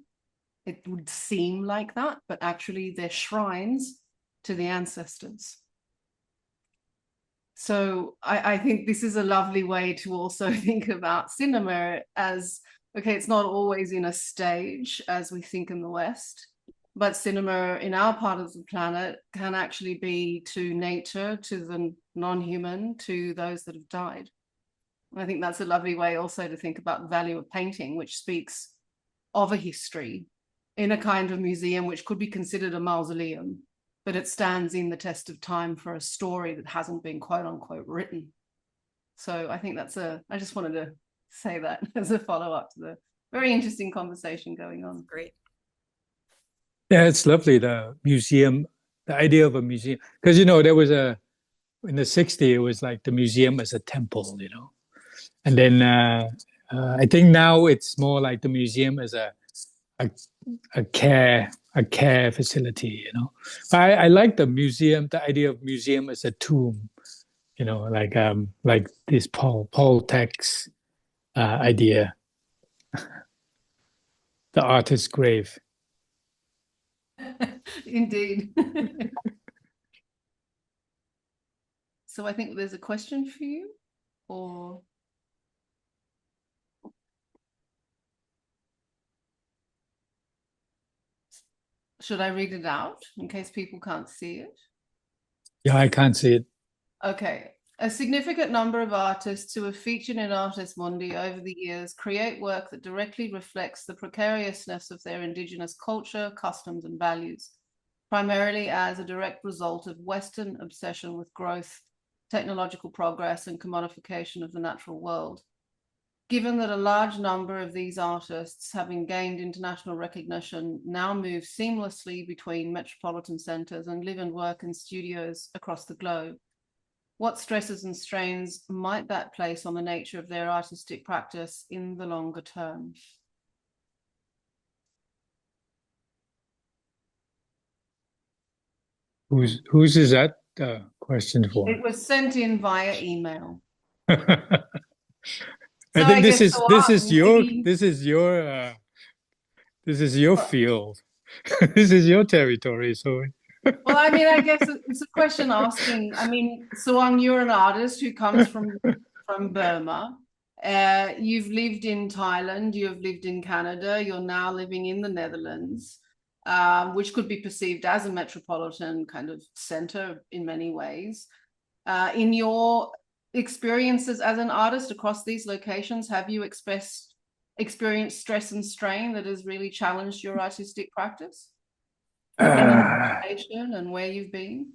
It would seem like that, but actually they're shrines to the ancestors. So I think this is a lovely way to also think about cinema as, okay, it's not always in a stage as we think in the West, but cinema in our part of the planet can actually be to nature, to the non-human, to those that have died. I think that's a lovely way also to think about the value of painting, which speaks of a history in a kind of museum which could be considered a mausoleum, but it stands in the test of time for a story that hasn't been quote unquote written. So I think I just wanted to say that as a follow-up to the very interesting conversation going on. Great. Yeah, it's lovely, the museum, the idea of a museum. Because, there was in the 60s, it was like the museum as a temple, And then I think now it's more like the museum as a care facility, But I like the idea of museum as a tomb, like this Paul Tech's idea, the artist's grave. Indeed. So I think there's a question for you, or should I read it out in case people can't see it? Yeah, I can't see it. Okay. A significant number of artists who have featured in Artis Mundi over the years create work that directly reflects the precariousness of their indigenous culture, customs, and values. primarily as a direct result of Western obsession with growth, technological progress, and commodification of the natural world. Given that a large number of these artists, having gained international recognition, now move seamlessly between metropolitan centres and live and work in studios across the globe, what stresses and strains might that place on the nature of their artistic practice in the longer term? Whose is that question for? It was sent in via email. I think this is your field. This is your territory. So, well, I mean, I guess it's a question asking. I mean, Sawang, you're an artist who comes from Burma. You've lived in Thailand. You've lived in Canada. You're now living in the Netherlands, which could be perceived as a metropolitan kind of center in many ways. In your experiences as an artist across these locations, have you experienced stress and strain that has really challenged your artistic practice? And where you've been?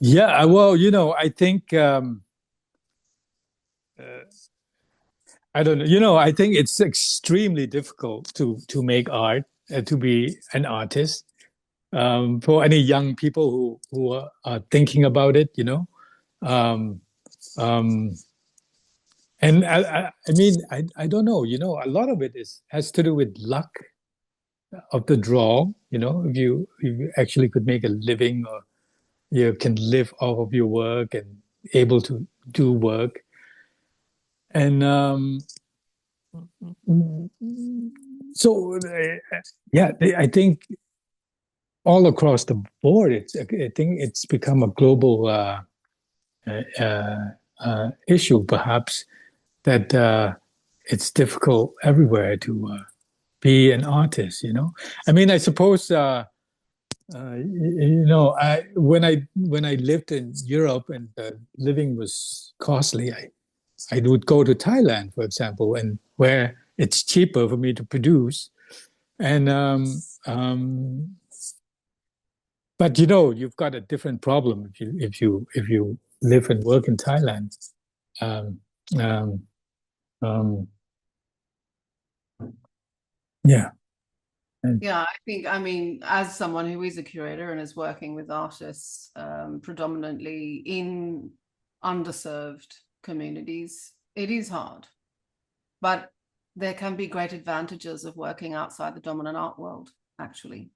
Yeah, well, I think I don't know. I think it's extremely difficult to make art, to be an artist. For any young people who are thinking about it, and I mean, I don't know, a lot of it has to do with luck of the draw, if you actually could make a living, or you can live off of your work and able to do work. And so, yeah, I think all across the board, I think it's become a global issue, perhaps, that it's difficult everywhere to be an artist. I mean, I suppose when I lived in Europe and living was costly, I would go to Thailand, for example, and where it's cheaper for me to produce. And but you've got a different problem if you live and work in Thailand. Yeah. Yeah, I mean, as someone who is a curator and is working with artists predominantly in underserved communities, it is hard. But there can be great advantages of working outside the dominant art world, actually.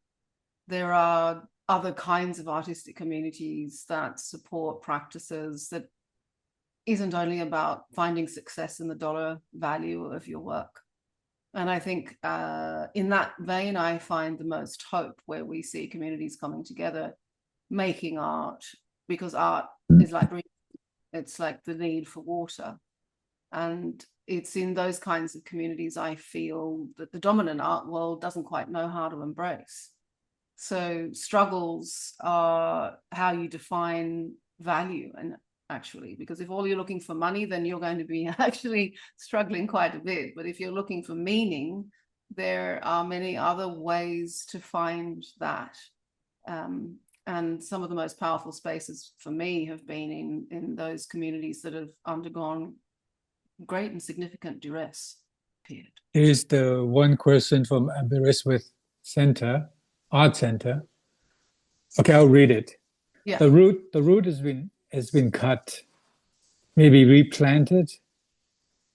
There are other kinds of artistic communities that support practices that isn't only about finding success in the dollar value of your work. And I think in that vein, I find the most hope where we see communities coming together, making art, because art is like breathing. It's like the need for water. And it's in those kinds of communities I feel that the dominant art world doesn't quite know how to embrace. So struggles are how you define value, and actually, because if all you're looking for money, then you're going to be actually struggling quite a bit. But if you're looking for meaning, there are many other ways to find that. And some of the most powerful spaces for me have been in those communities that have undergone great and significant duress. Period. Here's the one question from Aberystwyth Center, Art Center. Okay, I'll read it. Yeah. The root has been cut, maybe replanted.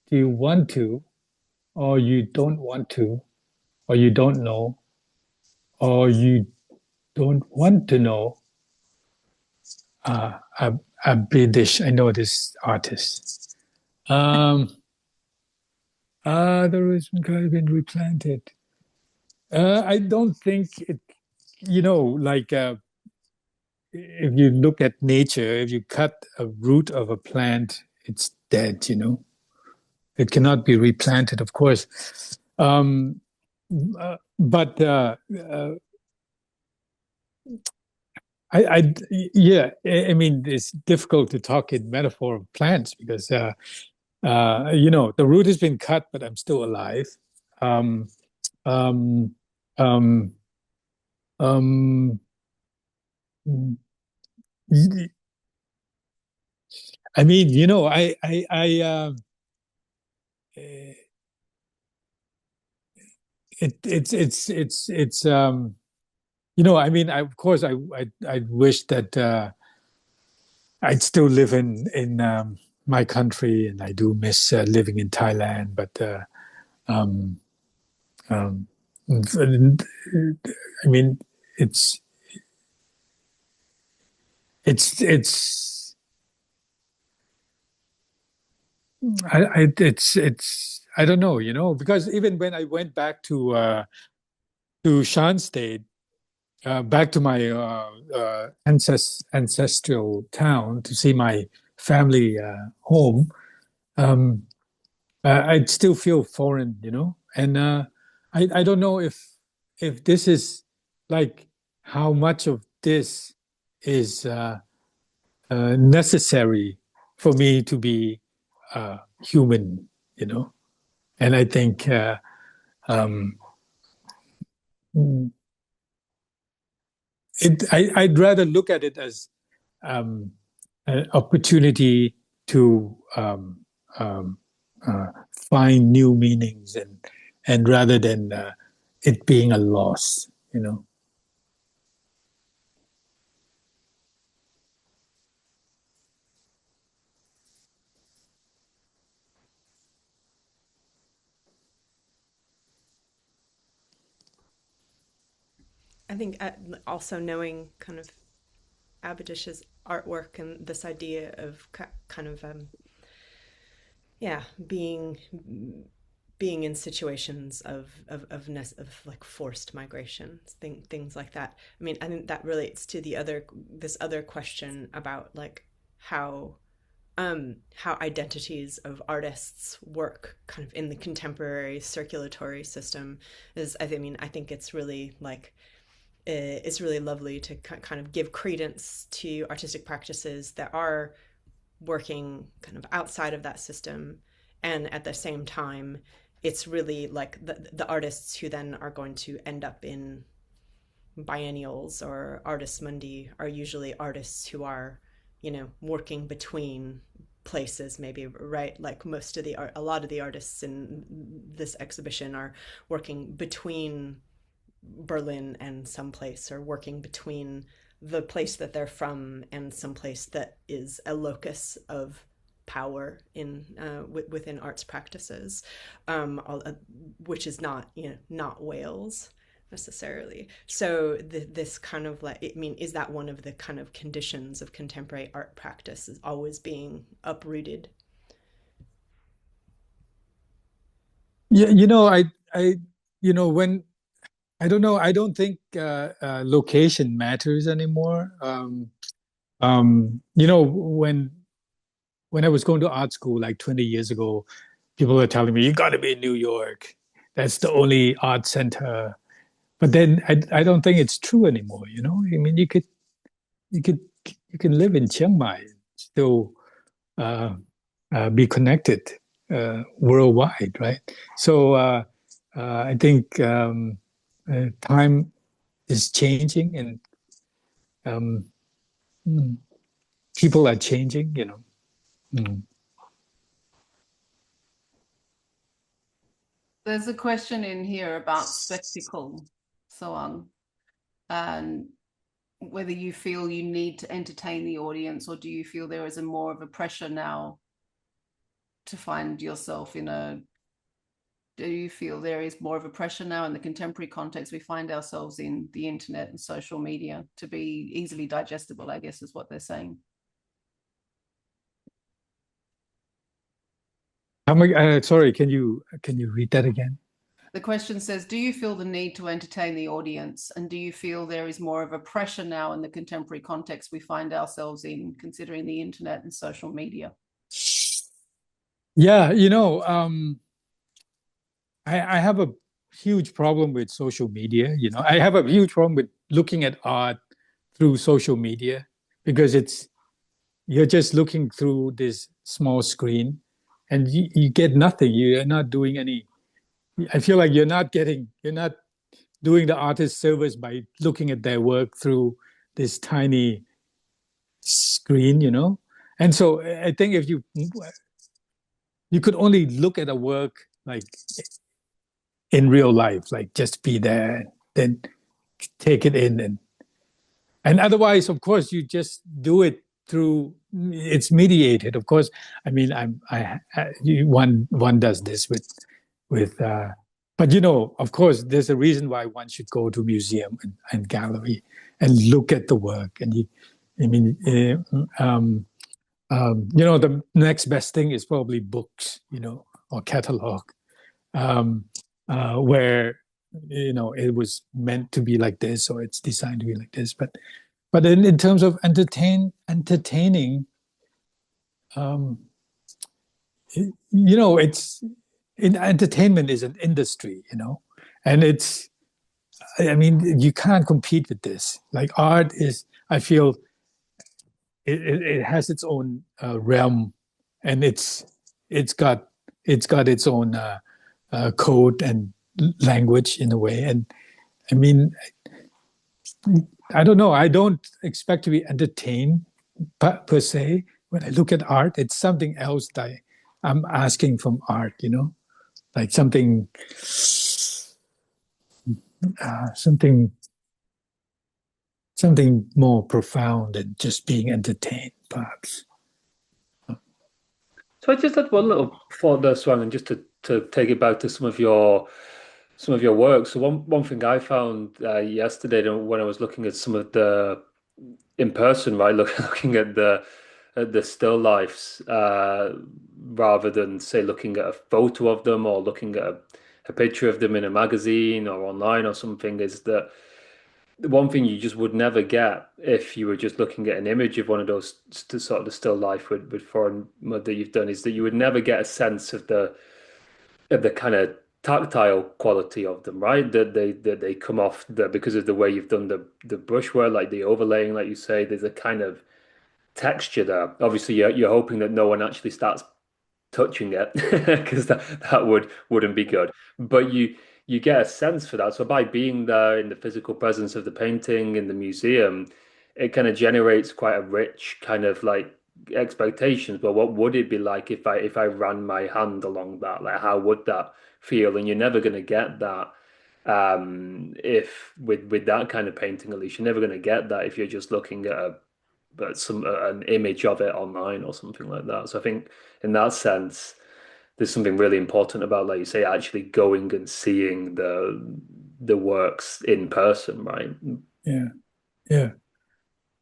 Do you want to, or you don't want to, or you don't know, or you don't want to know? Abhidish, I know this artist. The root's been replanted. I don't think it, like if you look at nature, if you cut a root of a plant, it's dead, It cannot be replanted, of course. But I mean, it's difficult to talk in metaphor of plants because, the root has been cut, but I'm still alive. Um, I mean, I mean, of course, I wish that I'd still live in my country, and I do miss living in Thailand. But um, um, I mean, it's it's it's I don't know, because even when I went back to Shan State, back to my ancestral town to see my family home, um, I'd still feel foreign, and I don't know if this is like how much of this is necessary for me to be human, and I think um, I'd rather look at it as an opportunity to um, find new meanings, and rather than it being a loss. I think also knowing kind of Abhijit's artwork and this idea of kind of yeah, being in situations of like forced migration, things like that. I mean, I think that relates to this other question about like how identities of artists work kind of in the contemporary circulatory system. I think it's really like it's really lovely to kind of give credence to artistic practices that are working kind of outside of that system, and at the same time it's really like the artists who then are going to end up in biennials or artists mundi are usually artists who are working between places, maybe, right? Like a lot of the artists in this exhibition are working between Berlin and someplace, or working between the place that they're from and someplace that is a locus of power within arts practices, which is not Wales necessarily. So this kind of like, I mean, is that one of the kind of conditions of contemporary art practice, is always being uprooted? Yeah, when I don't know, I don't think location matters anymore. When I was going to art school like 20 years ago, people were telling me, you got to be in New York. That's the only art center. But then I don't think it's true anymore. I mean, you could you can live in Chiang Mai, still be connected worldwide, right? So I think time is changing, and um, people are changing. Mm. There's a question in here about spectacle, Sawang, and whether you feel you need to entertain the audience, or do you feel there is more of a pressure now to find yourself do you feel there is more of a pressure now in the contemporary context we find ourselves in, the internet and social media, to be easily digestible, I guess is what they're saying? Sorry, can you read that again? The question says, do you feel the need to entertain the audience, and do you feel there is more of a pressure now in the contemporary context we find ourselves in, considering the internet and social media? Yeah, I have a huge problem with social media. I have a huge problem with looking at art through social media, because you're just looking through this small screen, and you get nothing. You're not doing any. I feel like you're not doing the artist service by looking at their work through this tiny screen, And so I think if you could only look at a work like in real life, like just be there, then take it in, and otherwise, of course, you just do it through. It's mediated, of course. I mean, one does this with, but of course, there's a reason why one should go to museum and gallery and look at the work. And the next best thing is probably books, or catalog, where it was meant to be like this, or it's designed to be like this. But in terms of entertaining, it's entertainment is an industry, and you can't compete with this. Like art is, I feel, it has its own realm, and it's got its own code and language in a way. And I mean, I don't know. I don't expect to be entertained per se. When I look at art, it's something else that I'm asking from art, like something more profound than just being entertained, perhaps. So I just had one little thought there, Swang, and just to take it back to some of your work. So one thing I found yesterday when I was looking at some of the in person, right, looking at the still lifes, rather than say looking at a photo of them or looking at a picture of them in a magazine or online or something, is that the one thing you just would never get if you were just looking at an image of one of those sort of the still life with foreign mud that you've done, is that you would never get a sense of the kind of tactile quality of them, right? That they come off because of the way you've done the brushwork, like the overlaying, like you say. There's a kind of texture there. Obviously, you're hoping that no one actually starts touching it, because that wouldn't be good. But you get a sense for that. So by being there in the physical presence of the painting in the museum, it kind of generates quite a rich kind of like expectations. But what would it be like if I ran my hand along that? Like, how would that feel? And you're never going to get that if with that kind of painting. At least you're never going to get that if you're just looking at an image of it online or something like that. So I think in that sense, there's something really important about, like you say, actually going and seeing the works in person, right? Yeah.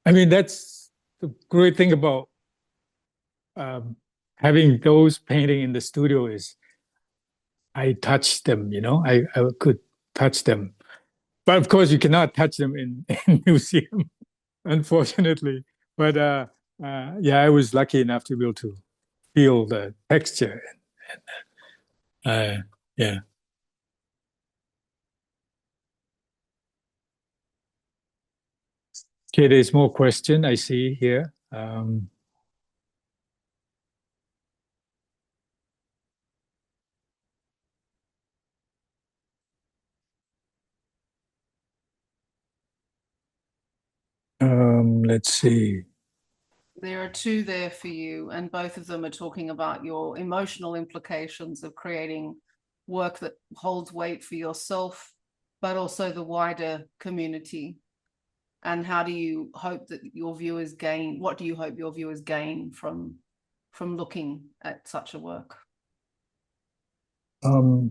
I mean, that's the great thing about having those painting in the studio is I touch them, I could touch them. But of course, you cannot touch them in museum, unfortunately. But I was lucky enough to be able to feel the texture. Yeah. Okay, there's more question I see here. Let's see. There are two there for you, and both of them are talking about your emotional implications of creating work that holds weight for yourself, but also the wider community. And how do you hope that your viewers gain? What do you hope your viewers gain from looking at such a work? Well,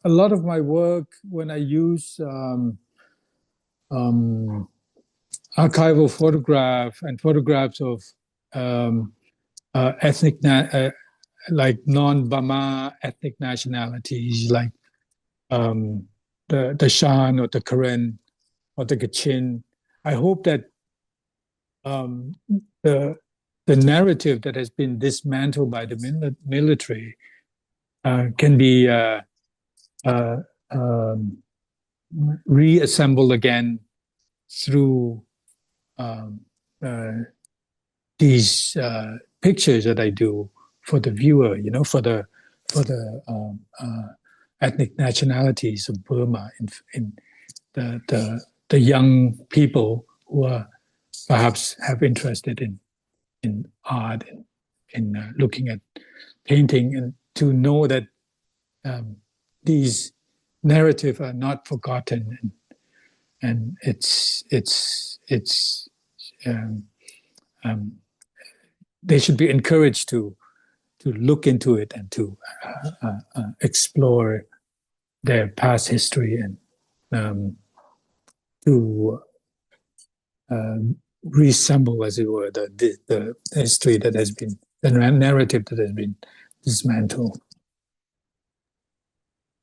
a lot of my work, when I use archival photograph and photographs of ethnic, like non-Burma ethnic nationalities, like the Shan or the Karen or the Kachin. I hope that the narrative that has been dismantled by the military can be reassembled again through these pictures that I do for the viewer, for ethnic nationalities of Burma, in the young people who are perhaps have interested in art, in looking at painting, and to know that these narratives are not forgotten, and they should be encouraged to look into it and to explore their past history, and to reassemble, as it were, the history that has been, the narrative that has been dismantled.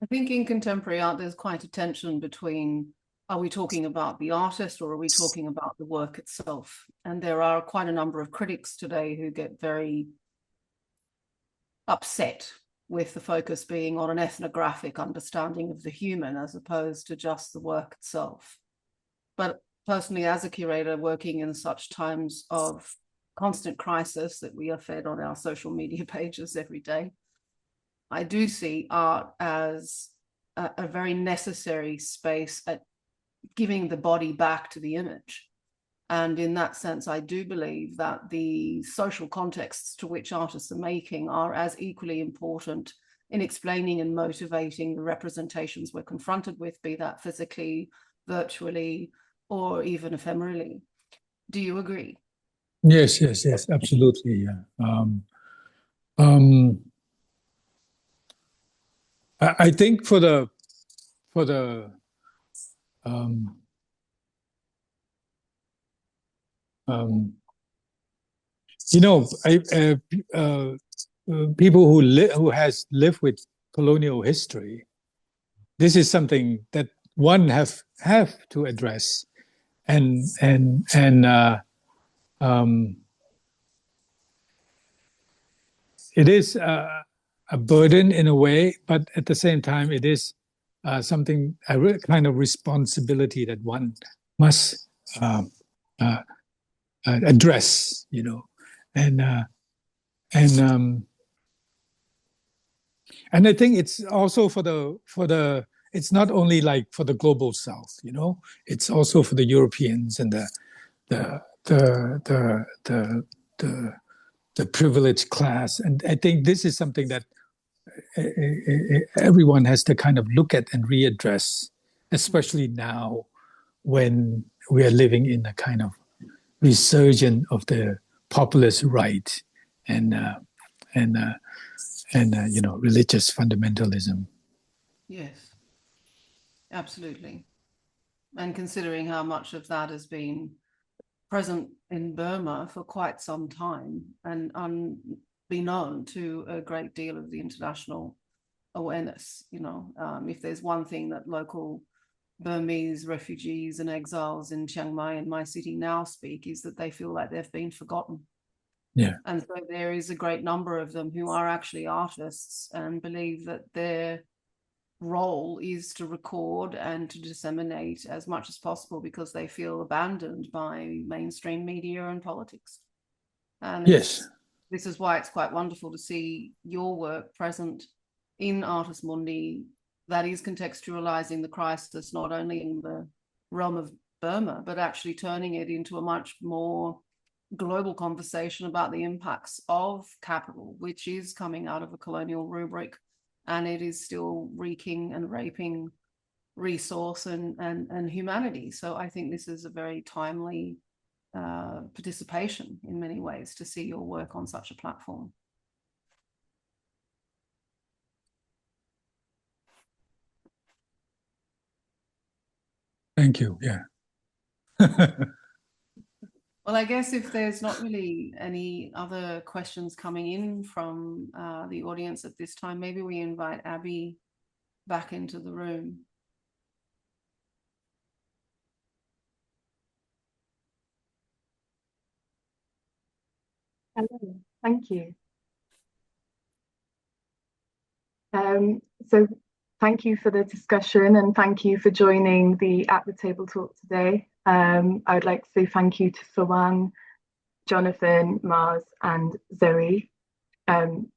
I think in contemporary art, there's quite a tension between, are we talking about the artist or are we talking about the work itself? And there are quite a number of critics today who get very upset with the focus being on an ethnographic understanding of the human as opposed to just the work itself. But personally, as a curator working in such times of constant crisis that we are fed on our social media pages every day, I do see art as a very necessary space at giving the body back to the image. And in that sense, I do believe that the social contexts to which artists are making are as equally important in explaining and motivating the representations we're confronted with, be that physically, virtually, or even ephemerally. Do you agree? Yes, absolutely. Yeah. I think for the people who has lived with colonial history, this is something that one have to address, and it is a burden in a way, but at the same time, it is something, a kind of responsibility that one must address, and I think it's also for the it's not only like for the global South, it's also for the Europeans and the privileged class, and I think this is something that everyone has to kind of look at and readdress, especially now when we are living in a kind of resurgence of the populist right and religious fundamentalism. Yes, absolutely. And considering how much of that has been present in Burma for quite some time and unbeknown to a great deal of the international awareness, if there's one thing that local Burmese refugees and exiles in Chiang Mai and my city now speak, is that they feel like they've been forgotten. Yeah. And so there is a great number of them who are actually artists and believe that their role is to record and to disseminate as much as possible because they feel abandoned by mainstream media and politics. And yes, this is why it's quite wonderful to see your work present in Artist Mundi that is contextualizing the crisis not only in the realm of Burma, but actually turning it into a much more global conversation about the impacts of capital, which is coming out of a colonial rubric, and it is still wreaking and raping resource and humanity. So I think this is a very timely participation in many ways to see your work on such a platform. Thank you. Yeah. Well, I guess if there's not really any other questions coming in from the audience at this time, maybe we invite Abby back into the room. Hello, thank you. So thank you for the discussion and thank you for joining the At the Table talk today. I would like to say thank you to Sawang, Jonathan, Mars and Zoe. To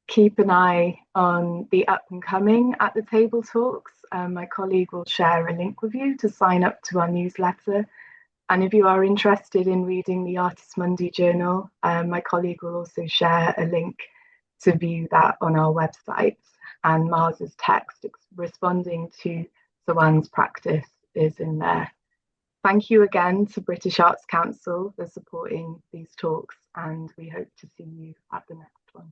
keep an eye on the up and coming At the Table talks. My colleague will share a link with you to sign up to our newsletter. And if you are interested in reading the Artist Mundi journal, my colleague will also share a link to view that on our website. And Mars's text responding to Sawang's practice is in there. Thank you again to British Arts Council for supporting these talks, and we hope to see you at the next one.